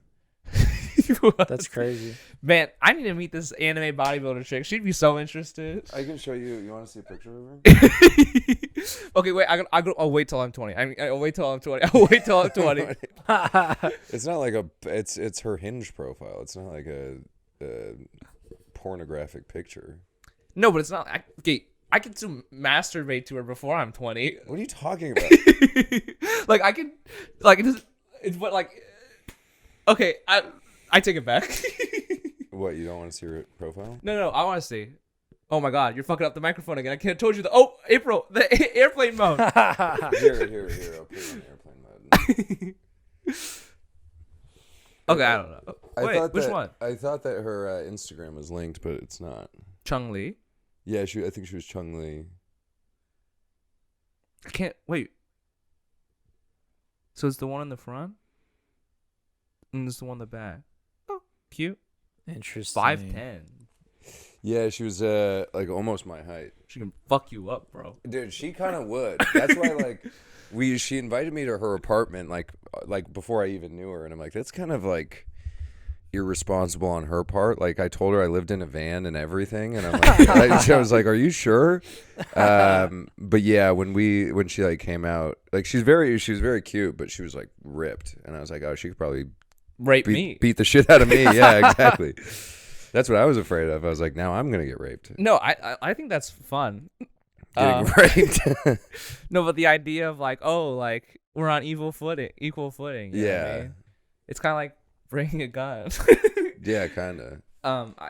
That's crazy. Man, I need to meet this anime bodybuilder chick. She'd be so interested. I can show you. You want to see a picture of her? Okay, wait. I'll wait till I'm 20. I'll wait till I'm 20. I'll wait till I'm 20. It's not like it's her Hinge profile. It's not like a pornographic picture. No, but it's not. I can still masturbate to her before I'm 20. What are you talking about? Like I can, like it's what like. Okay, I take it back. What, you don't want to see her profile? No, I want to see. Oh my God, you're fucking up the microphone again. I told you April, the airplane mode. Here. I'll put it on airplane mode. Okay, I don't know. Wait, which one? I thought that her Instagram was linked, but it's not. Chung Lee. Yeah, I think she was Chung Lee. I can't wait. So it's the one in the front, and it's the one in the back. Oh, cute. Interesting. 5'10". Yeah, she was like almost my height. She can fuck you up, bro. Dude, she kind of would. That's why like she invited me to her apartment like before I even knew her, and I'm like, that's kind of like irresponsible on her part. Like I told her I lived in a van and everything, and I'm like, I was like, are you sure? But yeah, when she like came out, like she was very cute, but she was like ripped, and I was like, oh, she could probably Me. beat the shit out of me. Yeah, exactly. That's what I was afraid of. I was like, now I'm gonna get raped. No, I think that's fun. Getting raped. No, but the idea of like, oh, like we're on equal footing. You know what I mean? It's kind of like bringing a gun. Yeah, kind of.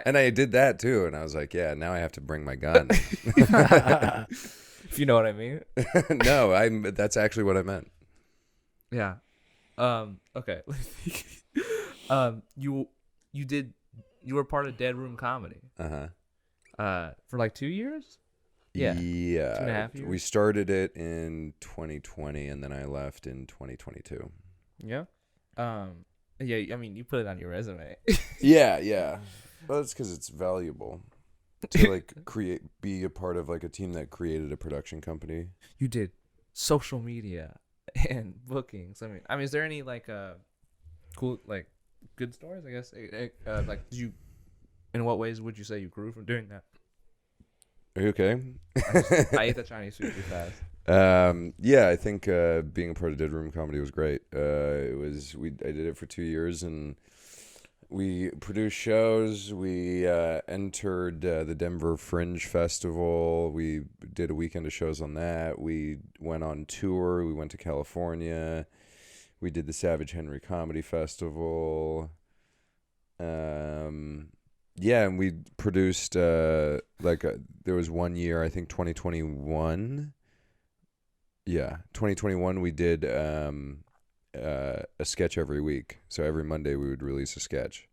And I did that too, and I was like, yeah, now I have to bring my gun. If you know what I mean. No, that's actually what I meant. Yeah. Okay. You did you were part of Dead Room Comedy. For like 2 years. Yeah. 2.5 years. We started it in 2020, and then I left in 2022. Yeah. Yeah. I mean, you put it on your resume. Yeah. Well, it's because it's valuable to like be a part of like a team that created a production company. You did social media and bookings. I mean, is there any like cool like good stories? I guess like did you? In what ways would you say you grew from doing that? Are you okay? I ate the Chinese food too fast. Yeah, I think being a part of Dead Room Comedy was great. I did it for 2 years, and we produced shows. We entered the Denver Fringe Festival. We did a weekend of shows on that. We went on tour. We went to California. We did the Savage Henry Comedy Festival. Yeah, and we produced there was 1 year, I think 2021. Yeah, 2021 we did a sketch every week. So every Monday we would release a sketch.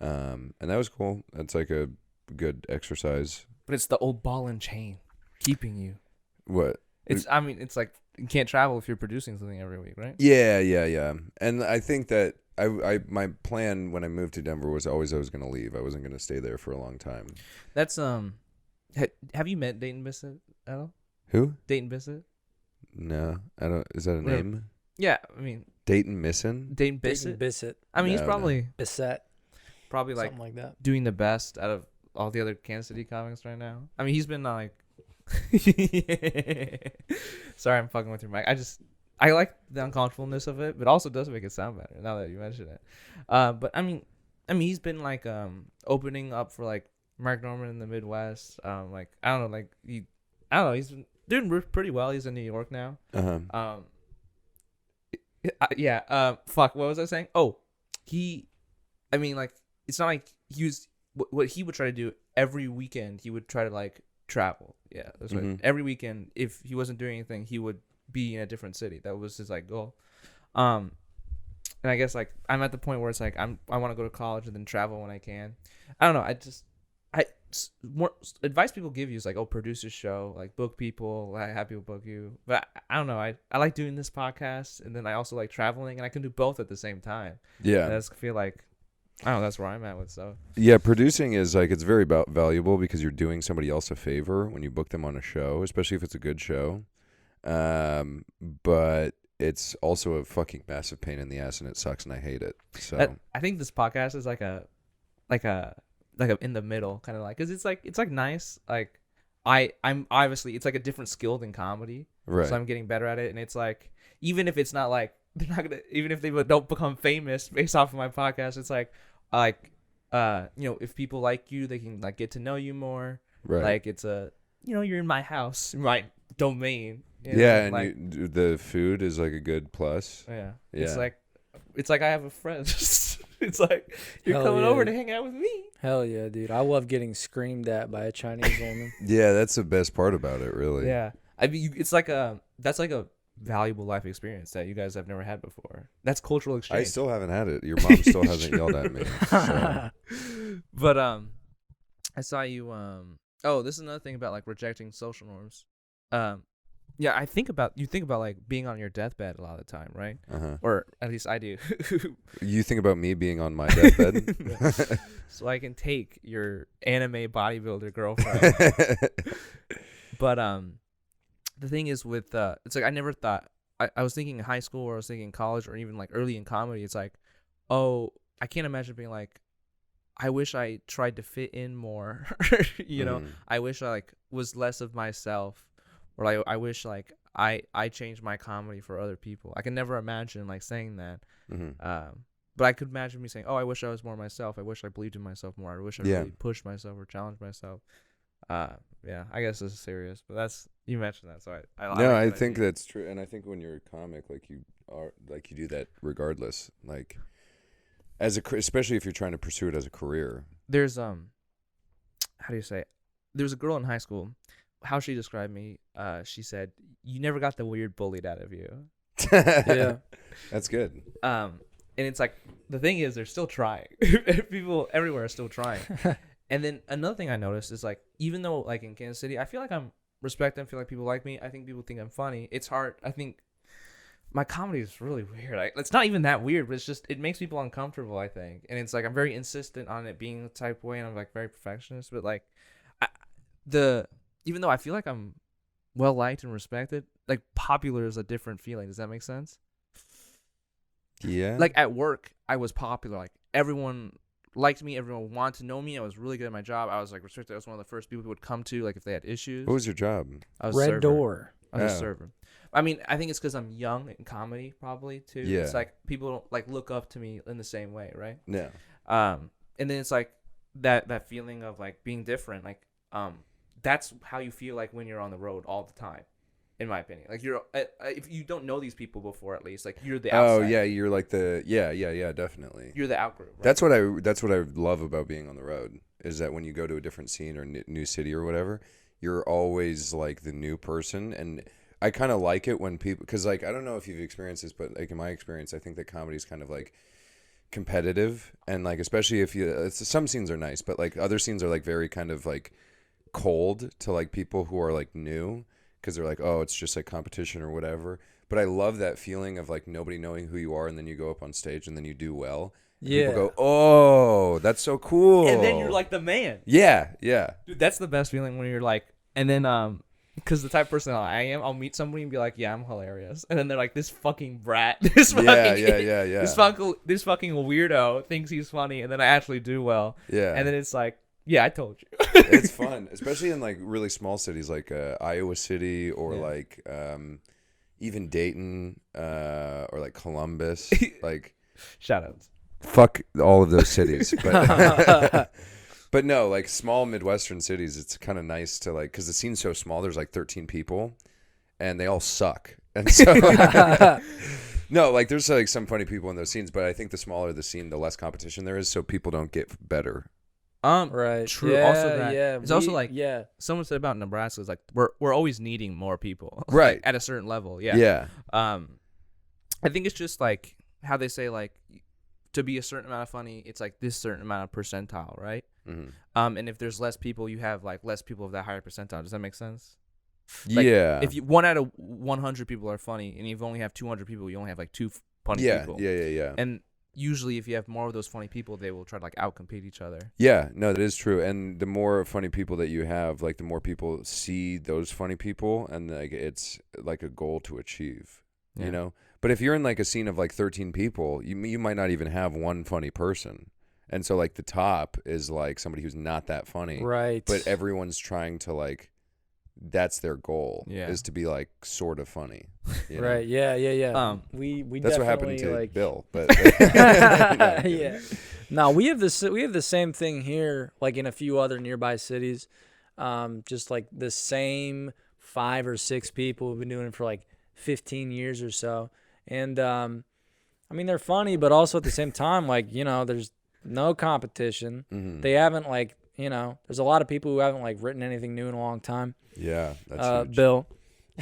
And that was cool. That's like a good exercise. But it's the old ball and chain keeping you. What? It's like you can't travel if you're producing something every week, right? Yeah. And I think that my plan when I moved to Denver was always I was going to leave. I wasn't going to stay there for a long time. That's have you met Dayton Bissett at all? Who? Dayton Bissett? No, I don't. Is that a name? Yeah, I mean Dayton Missin? Dayton Bissett. Dayton Bissett. I mean, he's probably Bissett. Probably like something like that. Doing the best out of all the other Kansas City comics right now. I mean, he's been like. Sorry, I'm fucking with your mic. I like the uncomfortableness of it, but also does make it sound better now that you mention it. But I mean, he's been like opening up for like Mark Norman in the Midwest. Like I don't know, he's been doing pretty well. He's in New York now. Fuck, what was I saying? Oh, it's not like he was what he would try to do every weekend. He would try to like travel. Yeah, that's right. Every weekend, if he wasn't doing anything, he would be in a different city. That was his like goal. And I guess like I'm at the point where it's like I want to go to college and then travel when I can. I don't know. More advice people give you is like, oh, produce a show, like book people, have people book you. But I don't know. I like doing this podcast, and then I also like traveling, and I can do both at the same time. Yeah, and I just feel like I don't know. That's where I'm at with stuff. Yeah, producing is like it's very valuable because you're doing somebody else a favor when you book them on a show, especially if it's a good show. But it's also a fucking massive pain in the ass, and it sucks, and I hate it. So I think this podcast is like a in the middle kind of like, because it's like nice. Like I'm obviously it's like a different skill than comedy, right? So I'm getting better at it, and it's like even if it's not like they're not gonna, even if they don't become famous based off of my podcast, it's like if people like you, they can like get to know you more. Right. Like it's you're in my house, my domain. Yeah, and the food is like a good plus. Yeah. It's like I have a friend. It's like you're coming over to hang out with me. Hell yeah, dude! I love getting screamed at by a Chinese woman. Yeah, that's the best part about it, really. Yeah, I mean, it's like that's like a valuable life experience that you guys have never had before. That's cultural exchange. I still haven't had it. Your mom still hasn't yelled at me. So. But I saw you. Oh, this is another thing about like rejecting social norms. Yeah, you think about like being on your deathbed a lot of the time, right? Or at least I do. You think about me being on my deathbed? So I can take your anime bodybuilder girlfriend. But the thing is with it's like I never thought I was thinking in high school, or I was thinking in college, or even like early in comedy. It's like, oh, I can't imagine being like, I wish I tried to fit in more. know, I wish I like was less of myself. Or like I wish like I changed my comedy for other people. I can never imagine like saying that. But I could imagine me saying, "Oh, I wish I was more myself. I wish I believed in myself more. I wish I really pushed myself or challenged myself." Yeah, I guess this is serious, but that's you mentioned that, so I think that's true, and I think when you're a comic, like you do that regardless, like especially if you're trying to pursue it as a career. There's how do you say? There's a girl in high school. How she described me, she said, "You never got the weird bullied out of you." Yeah, that's good. And it's like, the thing is, they're still trying. People everywhere are still trying. And then another thing I noticed is like, even though like in Kansas City, I feel like I'm respected. I feel like people like me. I think people think I'm funny. It's hard. I think my comedy is really weird. It's not even that weird, but it's just, it makes people uncomfortable, I think. And it's like, I'm very insistent on it being the type way, and I'm like very perfectionist. But like, even though I feel like I'm well liked and respected, like popular is a different feeling. Does that make sense? Yeah. Like at work, I was popular. Like everyone liked me. Everyone wanted to know me. I was really good at my job. I was like respected. I was one of the first people who would come to, like, if they had issues. What was your job? I was a Red server. Door. I was a server. I mean, I think it's because I'm young in comedy, probably too. Yeah. It's like people don't like look up to me in the same way, right? Yeah. And then it's like that feeling of like being different. Like that's how you feel like when you're on the road all the time. In my opinion, like you're, if you don't know these people before, at least like you're the outside. Oh yeah, you're like the definitely. You're the outgroup. Right? That's what I love about being on the road, is that when you go to a different scene or new city or whatever, you're always like the new person. And I kind of like it when people, because like I don't know if you've experienced this, but like in my experience, I think that comedy is kind of like competitive, and like especially if some scenes are nice, but like other scenes are like very kind of like cold to like people who are like new. Because they're like, oh, it's just like competition or whatever. But I love that feeling of like nobody knowing who you are, and then you go up on stage and then you do well. Yeah. People go, oh, that's so cool. And then you're like the man. Yeah. Dude, that's the best feeling when you're like, and then because the type of person I am, I'll meet somebody and be like, yeah, I'm hilarious. And then they're like, this fucking brat, yeah. This fucking weirdo thinks he's funny, and then I actually do well. Yeah. And then it's like, yeah, I told you. It's fun, especially in like really small cities like Iowa City or like even Dayton or like Columbus. Like, shoutouts. Fuck all of those cities, but but no, like small Midwestern cities, it's kind of nice to like, because the scene's so small. There's like 13 people, and they all suck, and so no, like there's like some funny people in those scenes, but I think the smaller the scene, the less competition there is, so people don't get better. Right. True. Yeah, also that. Yeah. It's also like someone said about Nebraska is like we're always needing more people. Right. Like, at a certain level. Yeah. Yeah. I think it's just like how they say like to be a certain amount of funny, it's like this certain amount of percentile, right? Mm-hmm. And if there's less people, you have like less people of that higher percentile. Does that make sense? Like, yeah. If you 1 out of 100 people are funny, and you only have 200 people, you only have like 2 funny people. Yeah. And usually if you have more of those funny people, they will try to like outcompete each other. Yeah, no, that is true. And the more funny people that you have, like the more people see those funny people, and like it's like a goal to achieve, you know? But if you're in like a scene of like 13 people, you might not even have one funny person. And so like the top is like somebody who's not that funny. Right. But everyone's trying to like, that's their goal, is to be like sort of funny. You know? Right. Yeah. We that's what definitely happened to like Bill. But yeah. No, we have the same thing here, like in a few other nearby cities. Just like the same 5 or 6 people who've been doing it for like 15 years or so. And I mean, they're funny, but also at the same time, like, you know, there's no competition. Mm-hmm. They haven't like, you know, there's a lot of people who haven't like written anything new in a long time. Yeah, that's huge. Bill.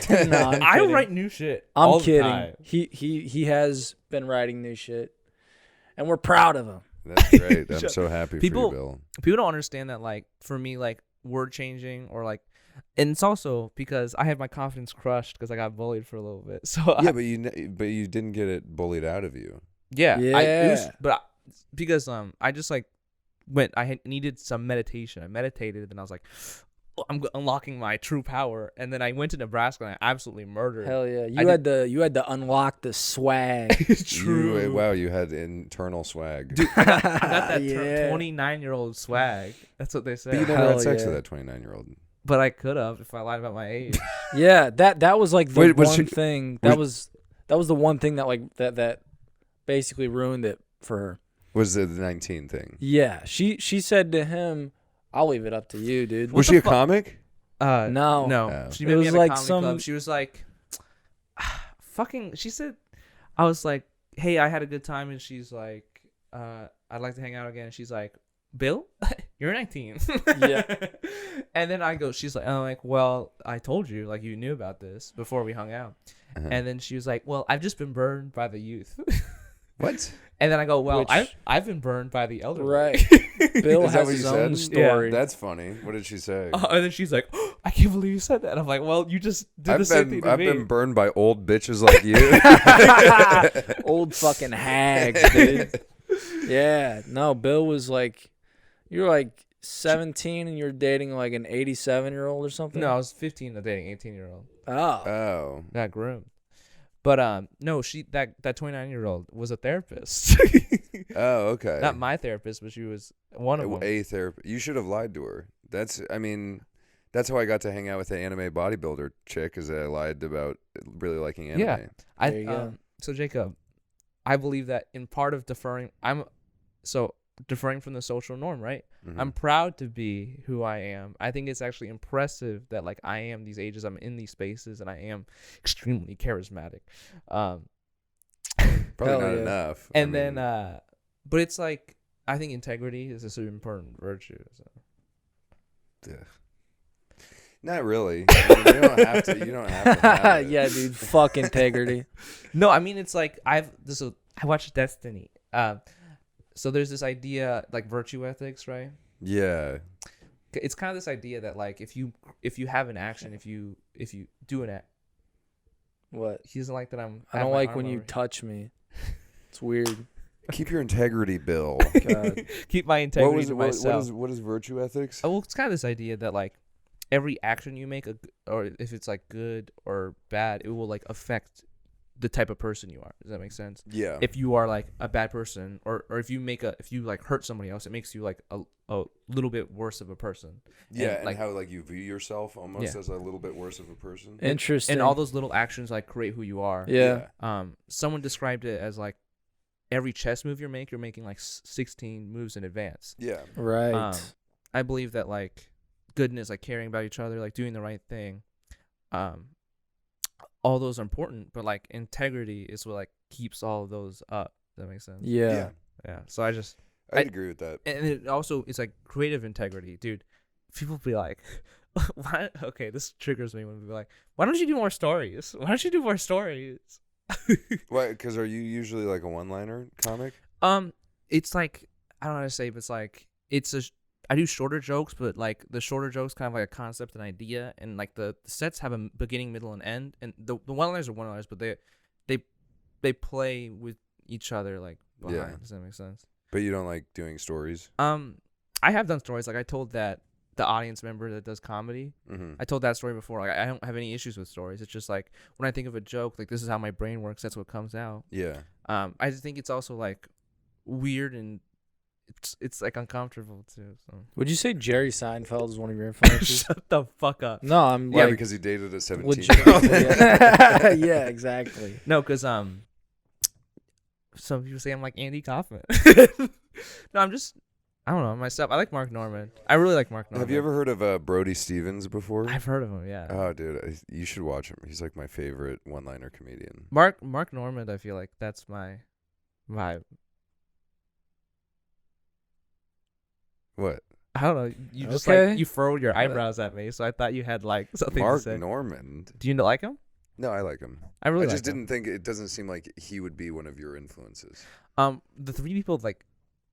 No, I write new shit. I'm all kidding. The time. He has been writing new shit, and we're proud of him. That's great. I'm so happy for you, Bill. People don't understand that, like, for me, like, word changing or like, and it's also because I had my confidence crushed because I got bullied for a little bit. So yeah, but you didn't get it bullied out of you. Yeah. Because I just like I needed some meditation. I meditated and I was like, I'm unlocking my true power. And then I went to Nebraska and I absolutely murdered. Hell yeah! You had to unlock the swag. True. Wow, you had internal swag. Dude, I got that 29-year-old swag. That's what they say. But you never had sex with that 29-year-old. But I could have if I lied about my age. Yeah, that was like the one thing. That was the one thing that like that basically ruined it for her. Was the 19 thing? Yeah, she said to him, "I'll leave it up to you, dude." Was she a comic? No. No. She made me at a comedy club. She was like, fucking. She said, I was like, hey, I had a good time, and she's like, I'd like to hang out again. And she's like, Bill, you're 19. Yeah. And then I go, she's like, I'm like, well, I told you, like, you knew about this before we hung out. Uh-huh. And then she was like, well, I've just been burned by the youth. What? And then I go, well, Which- I've been burned by the elderly. Right. Bill Is that has what his you own said? story. That's funny. What did she say? And then she's like, oh, I can't believe you said that. And I'm like, well, you just did the same thing to I've me. been burned by old bitches like you. Old fucking hags, dude. Yeah. No, Bill was like, you're like 17 and you're dating like an 87-year-old or something? No, I was 15 and dating 18-year-old. Oh. Oh. Got groomed. But no, that 29-year-old was a therapist. Oh, okay. Not my therapist, but she was one of them. A therapist. You should have lied to her. That's how I got to hang out with the anime bodybuilder chick, is that I lied about really liking anime. Yeah. There you go. So Jacob, I believe that in part of deferring from the social norm, right? Mhm. I'm proud to be who I am. I think it's actually impressive that like I am these ages, I'm in these spaces, and I am extremely charismatic. Probably Hell not yeah. enough. And then but it's like I think integrity is a super important virtue. So. Ugh. Not really. I mean, you don't have to have it. Yeah, dude. Fuck integrity. No, I mean it's like I watched Destiny. So there's this idea like virtue ethics, right? Yeah. It's kind of this idea that like if you have an action, if you do an act, What? he doesn't like that I have don't my like arm when you over. touch me. It's weird. Keep your integrity, Bill. God. Keep my What integrity was to what myself. is virtue ethics? Oh, well, it's kind of this idea that like every action you make, or if it's like good or bad, it will like affect the type of person you are. Does that make sense? Yeah. If you are like a bad person, or if you like hurt somebody else, it makes you like a little bit worse of a person. Yeah, and like how like you view yourself almost Yeah. as a little bit worse of a person. Interesting. And all those little actions like create who you are. Yeah. Someone described it as like every chess move you're making like 16 moves in advance. Yeah. Right. I believe that like goodness, like caring about each other, like doing the right thing, all those are important, but like integrity is what like keeps all of those up. Does that make sense? yeah. Yeah. So I'd agree with that. and it also it's like creative integrity, dude. People be like, why? Okay, this triggers me when people be like, why don't you do more stories? Why don't you do more stories? Why? Because are you usually like a one-liner comic? It's like I don't know how to say, but it's like I do shorter jokes, but like the shorter jokes kind of like a concept, an idea, and like the sets have a beginning, middle, and end, and the one-liners are one-liners, but they play with each other like behind. Yeah. Does that make sense? But you don't like doing stories. I have done stories. Like I told that the audience member that does comedy. Mm-hmm. I told that story before. Like I don't have any issues with stories. It's just like when I think of a joke, like this is how my brain works. That's what comes out. Yeah. I just think it's also like weird and it's like uncomfortable too. So Would you say Jerry Seinfeld is one of your influences? shut the fuck up. No, I'm Yeah, like, because he dated a 17. yeah. Yeah, exactly. No, because some people say I'm like Andy Kaufman. No, I don't know myself. I like Mark Norman. I really like Mark Norman. Have you ever heard of Brody Stevens before? I've heard of him. Yeah. Oh, dude, you should watch him. He's like my favorite one-liner comedian. Mark Norman. I feel like that's my vibe. What? I don't know. You just Okay. like you furrowed your eyebrows at me, so I thought you had like something Mark to say. Norman. Do you like him? No, I like him. I really I just like him. didn't think it doesn't seem like he would be one of your influences. The three people like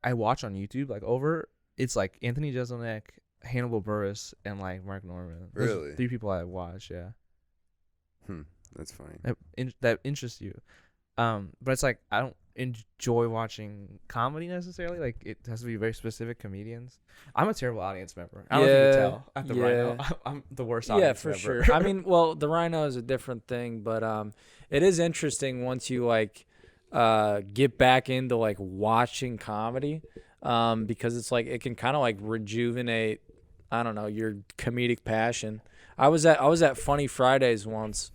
I watch on YouTube like over it's like Anthony Jeselnik, Hannibal Buress, and like Mark Norman. Those are Really? three people I watch. Yeah. That's funny. That interests you. But it's like I don't enjoy watching comedy necessarily. Like it has to be very specific comedians. I'm a terrible audience member. I don't know if you can tell at the Rhino. I'm the worst Yeah, audience for member. sure. I mean, well, the Rhino is a different thing, but it is interesting once you like get back into like watching comedy, because it's like it can kind of like rejuvenate, I don't know, your comedic passion. I was at Funny Fridays once,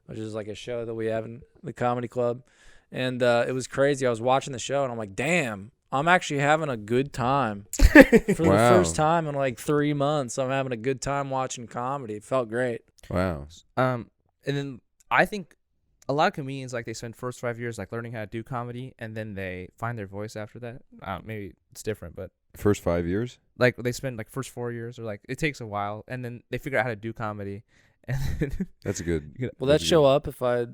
which is like a show that we have in the comedy club. And it was crazy. I was watching the show, and I'm like, damn, I'm actually having a good time. For the Wow. first time in like 3 months, I'm having a good time watching comedy. It felt great. Wow. And then I think a lot of comedians like they spend first 5 years like learning how to do comedy, and then they find their voice after that. Maybe it's different, but First 5 years? like they spend like first 4 years, or like it takes a while, and then they figure out how to do comedy. And then That's a good. Will that show up if I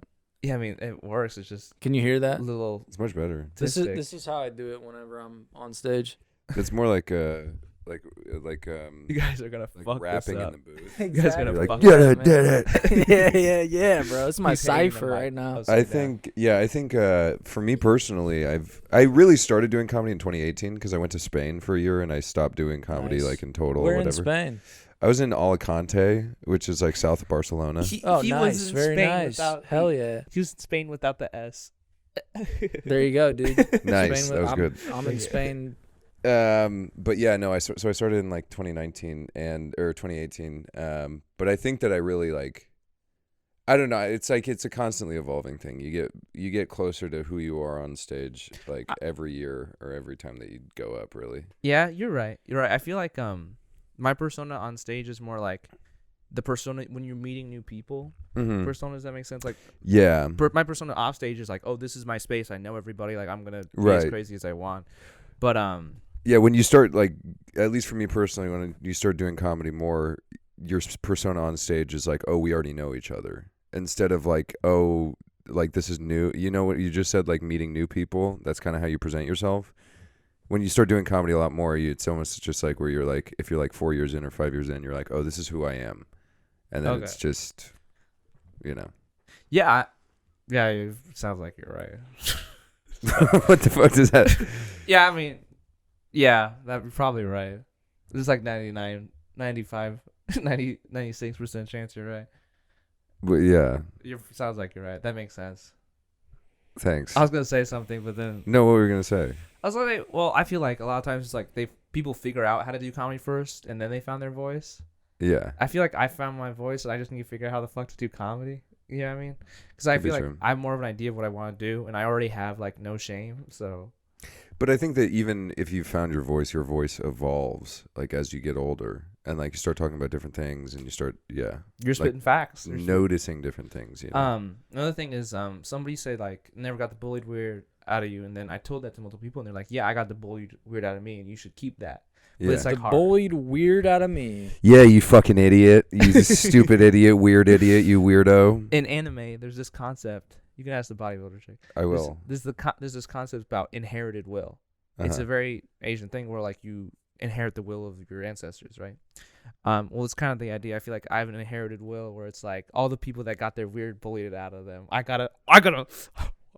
Yeah, I mean it works. It's just Can you hear a that? little. It's much better. This is how I do it whenever I'm on stage. It's more like You guys are gonna like fuck rapping this in up. the booth. You guys Exactly. gonna Like, fuck get this it, up, did it. yeah, bro. It's my He's hating the cipher mic. right now. Oh, sit I down. think for me personally, I really started doing comedy in 2018 because I went to Spain for a year and I stopped doing comedy Nice. like in total We're or in whatever. Spain. I was in Alicante, which is like south of Barcelona. Oh, He nice. was in Very Spain nice. without- Hell yeah. He was in Spain without the S. There you go, dude. Nice, Spain that was I'm, good. I'm in Spain. But yeah, no, so I started in like 2019 or 2018. But I think that I really like, I don't know. It's like it's a constantly evolving thing. You get closer to who you are on stage like every year or every time that you go up. Really. Yeah, you're right. You're right. I feel like my persona on stage is more like the persona when you're meeting new people. Mm-hmm. Persona, does that make sense? Like Yeah. my persona off stage is like, oh, this is my space. I know everybody. Like I'm gonna be as Right. crazy as I want. But Yeah, when you start like, at least for me personally, when you start doing comedy more, your persona on stage is like, oh, we already know each other, instead of like, oh, like this is new. You know what you just said, like meeting new people. That's kind of how you present yourself. When you start doing comedy a lot more, it's almost just like where you're like, if you're like 4 years in or 5 years in, you're like, oh, this is who I am, and then Okay. it's just, you know. yeah, it sounds like you're right. What the fuck does that? Yeah, I mean, yeah, you're probably right. It's like 99, 95, 90, 96% chance you're right. But yeah, Sounds like you're right. That makes sense. thanks. I was gonna say something, but then No, what were you gonna say? I was like, well, I feel like a lot of times it's like people figure out how to do comedy first, and then they found their voice. Yeah. I feel like I found my voice, and I just need to figure out how the fuck to do comedy. You know what I mean? Because I Could be feel like true. I have more of an idea of what I want to do, and I already have like no shame. So But I think that even if you found your voice evolves like as you get older, and like you start talking about different things, and you start you're Like, spitting facts. You're noticing different things. You know? Another thing is somebody said like never got the bullied weird out of you, and then I told that to multiple people, and they're like, yeah, I got the bullied weird out of me, and you should keep that. But yeah. it's like The hard. bullied weird out of me. Yeah, you fucking idiot. You stupid idiot, weird idiot, you weirdo. In anime, there's this concept. You can ask the bodybuilder chick. I will. There's this concept about inherited will. It's a very Asian thing where like you inherit the will of your ancestors, right? Well, it's kind of the idea. I feel like I have an inherited will where it's like all the people that got their weird bullied out of them. I gotta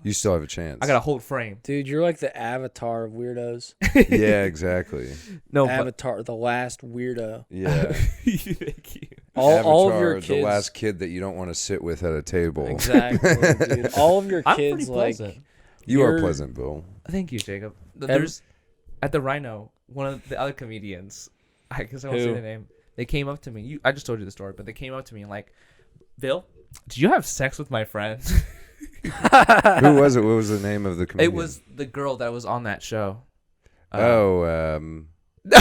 You still have a chance. I gotta hold frame. Dude, you're like the avatar of weirdos. Yeah, exactly. No, but Avatar, the last weirdo. Yeah. thank you. All of your Avatar, kids. the last kid that you don't want to sit with at a table. Exactly, dude. All of your I'm kids pretty like pleasant. You are You're- pleasant, Bill. Thank you, Jacob. Ev- There's at the Rhino, one of the other comedians. I guess I won't say Who? the name. They came up to me. I just told you the story, but they came up to me and like, Bill, did you have sex with my friend? Who was it? What was the name of the comedian? It was the girl that was on that show.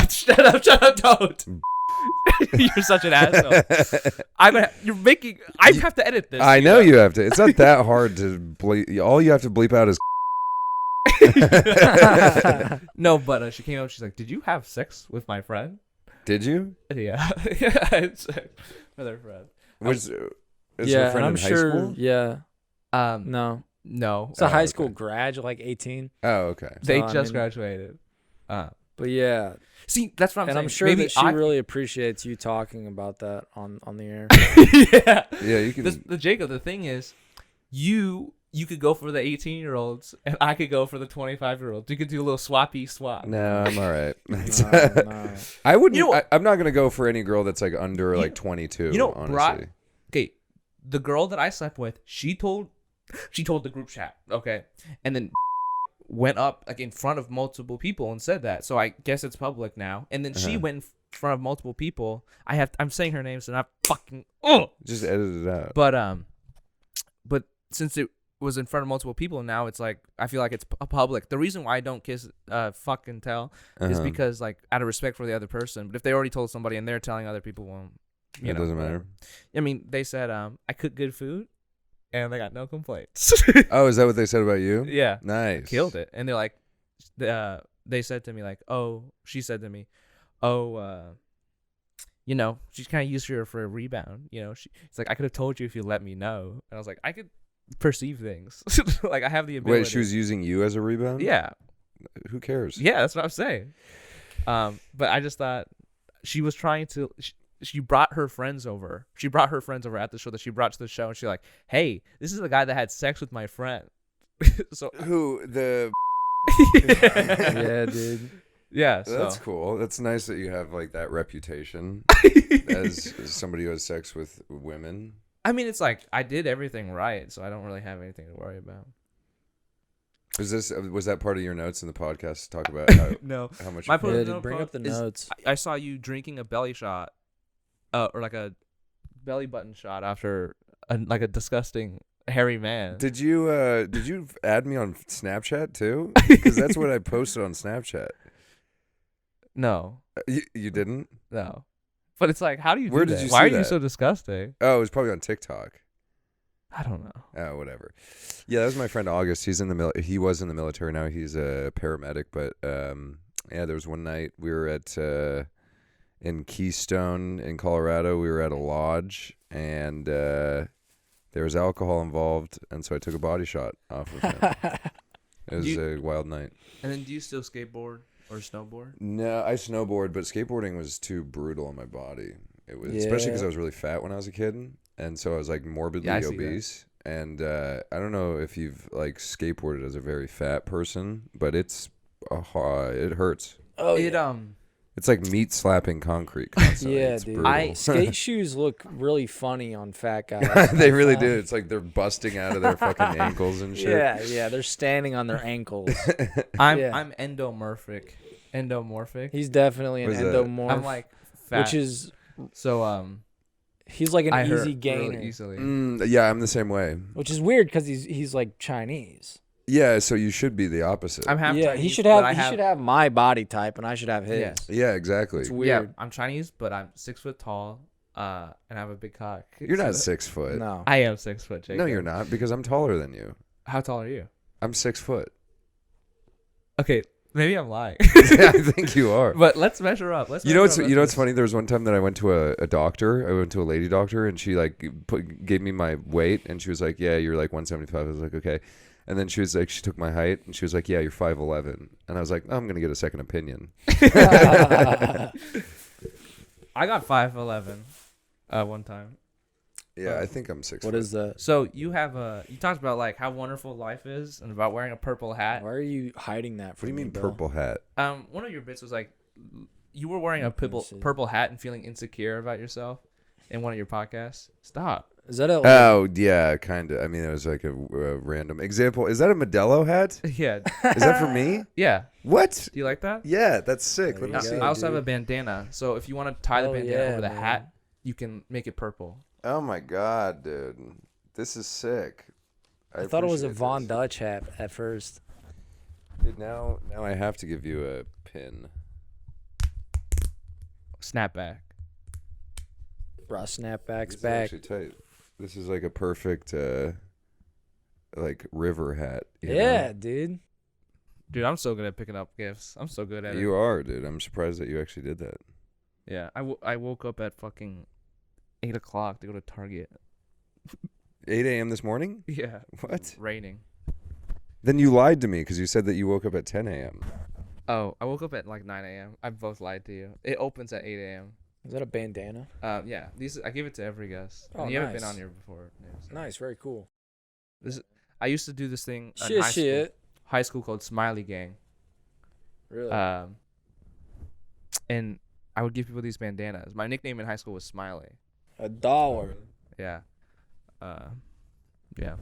Shut up, don't. You're such an asshole. You're making. I have to edit this. I know you have to. It's not that hard to bleep. All you have to bleep out is. No, but she came up. She's like, "Did you have sex with my friend?" Did you? Yeah, it's another friend. Was is yeah, her and friend I'm in high sure. school? Yeah, No, no, it's a Oh, high okay. school grad, you're like 18. Oh, okay. they So, I just mean- graduated. But yeah, See, that's what I'm and saying. I'm sure Maybe that she really appreciates you talking about that on the air. yeah. Yeah, you can. The Jacob. The thing is, you could go for the 18-year-olds, and I could go for the 25-year-olds. You could do a little swappy swap. No, I'm all right. No. I wouldn't. You know what- I'm not gonna go for any girl that's like under like 22. You know, honestly. Okay, the girl that I slept with, she told the group chat, okay, and then went up like in front of multiple people and said that. So I guess it's public now. And then she went in front of multiple people. I'm saying her name, so not fucking. Just edit it out. But since it was in front of multiple people, now it's like I feel like it's public. The reason why I don't kiss fucking tell is because like out of respect for the other person. But if they already told somebody and they're telling other people, well, It doesn't matter. I mean, they said I cook good food, and they got no complaints. Oh, is that what they said about you? Yeah, Nice. killed it. And they're like, they said to me like, oh, she said to me, oh, you know, she's kind of used her for a rebound. You know, it's like I could have told you if you let me know. And I was like, I could perceive things. Like I have the ability. Wait, she was using you as a rebound? Yeah. Who cares? Yeah, that's what I'm saying. But I just thought she was trying to. She brought her friends over. She brought her friends over at the show that she brought to the show, and she's like, "Hey, this is the guy that had sex with my friend." So Who the? Yeah, dude. yeah, so. That's cool. That's nice that you have like that reputation as somebody who has sex with women. I mean, it's like I did everything right, so I don't really have anything to worry about. Was that part of your notes in the podcast to talk about how, No, how much? My you point Yeah, of no dude, bring pro- up the is notes. I saw you drinking a belly shot, or like a belly button shot after like a disgusting hairy man. Did you add me on Snapchat too? Because that's what I posted on Snapchat. No, You didn't? no. But it's like, how do you do Where did that? you Why see are you that? so disgusting? Oh, it was probably on TikTok. I don't know. Oh, whatever. Yeah, that was my friend August. He was in the military now. He's a paramedic. But yeah, there was one night we were at in Keystone in Colorado. We were at a lodge, and there was alcohol involved, and so I took a body shot off of him. It was a wild night. And then do you still skateboard or snowboard? No, I snowboard, but skateboarding was too brutal on my body. It was especially because I was really fat when I was a kid, and so I was like morbidly Yeah, I see obese. And I don't know if you've like skateboarded as a very fat person, but it hurts. Oh, It yeah. It's like meat slapping concrete constantly. Yeah, It's dude. brutal. Skate shoes look really funny on fat guys. They really do. It's like they're busting out of their fucking ankles and shit. Yeah, they're standing on their ankles. I'm endomorphic. He's definitely an What is that? endomorph. I'm like fat. which is so he's like an I hurt easy gainer, really easily. Yeah, I'm the same way. which is weird because he's like Chinese. Yeah, so you should be the opposite. I'm half Yeah, Chinese. he should but have my body type, and I should have his. Yes. Yeah, exactly. It's Yeah, weird. I'm Chinese, but I'm 6 foot tall, and I have a big cock. You're not So- 6 foot. No, I am 6 foot, Jacob. No, you're not, because I'm taller than you. How tall are you? I'm 6 foot. Okay, maybe I'm lying. Yeah, I think you are. But let's measure up. You know what's funny? There was one time that I went to a doctor. I went to a lady doctor, and she like gave me my weight, and she was like, "Yeah, you're like 175." I was like, "Okay," and then she was like, she took my height, and she was like, "Yeah, you're 5'11," and I was like, oh, "I'm gonna get a second opinion." I got 5'11", one time. Yeah, I think I'm 6 what foot. is that? So you talked about like how wonderful life is and about wearing a purple hat. Why are you hiding that What do from you me, mean Bill? purple hat? One of your bits was like you were wearing a see. purple hat and feeling insecure about yourself in one of your podcasts. Stop. Is that a? Oh yeah, kind of. I mean, it was like a random example. Is that a Modelo hat? Yeah. Is that for me? Yeah. What? Do you like that? Yeah, that's sick. There Let me you see. go. I also have dude. a bandana. So if you want to tie the Oh, bandana yeah, over the man. hat, you can make it purple. Oh my god, dude, this is sick. I thought it was a appreciate Von this. Dutch hat at first. Dude, now I have to give you a pin. Snapback. Bro, snapbacks This is back. actually tight. This is like a perfect like river hat. you Yeah, know? dude. Dude, I'm so good at picking up gifts. I'm so good at it. You are, dude. I'm surprised that you actually did that. Yeah, I woke up at fucking 8 o'clock to go to Target. 8 a.m. this morning? Yeah. What? Raining. Then you lied to me because you said that you woke up at 10 a.m. Oh, I woke up at like 9 a.m. I both lied to you. It opens at 8 a.m. Is that a bandana? Yeah. I give it to every guest. Oh, And you haven't been nice. on here before. Yeah, Nice, very cool. I used to do this thing in high school called Smiley Gang. Really? And I would give people these bandanas. My nickname in high school was Smiley. $1. Yeah. Yeah.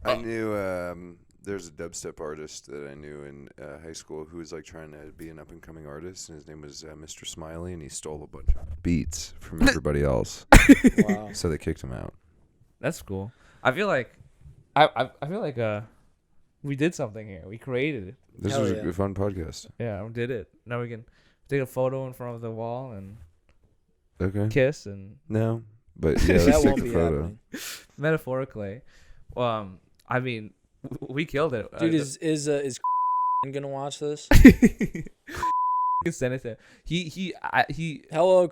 I knew there's a dubstep artist that I knew in high school who was like trying to be an up and coming artist, and his name was Mr. Smiley, and he stole a bunch of beats from everybody else, Wow. so they kicked him out. That's cool. I feel like I feel like we did something here. We created it. This Hell was yeah. a fun podcast. Yeah, we did it. Now we can take a photo in front of the wall and Okay. kiss and No, but yeah, that let's take won't the be photo. happening. metaphorically. I mean, we killed it. Dude, is gonna watch this? you can send it to him. He Hello.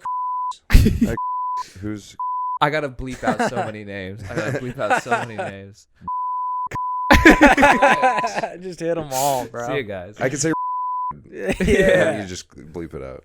Who's I gotta bleep out so many names. Just hit them all, bro. See you guys. I can say Yeah. and you just bleep it out.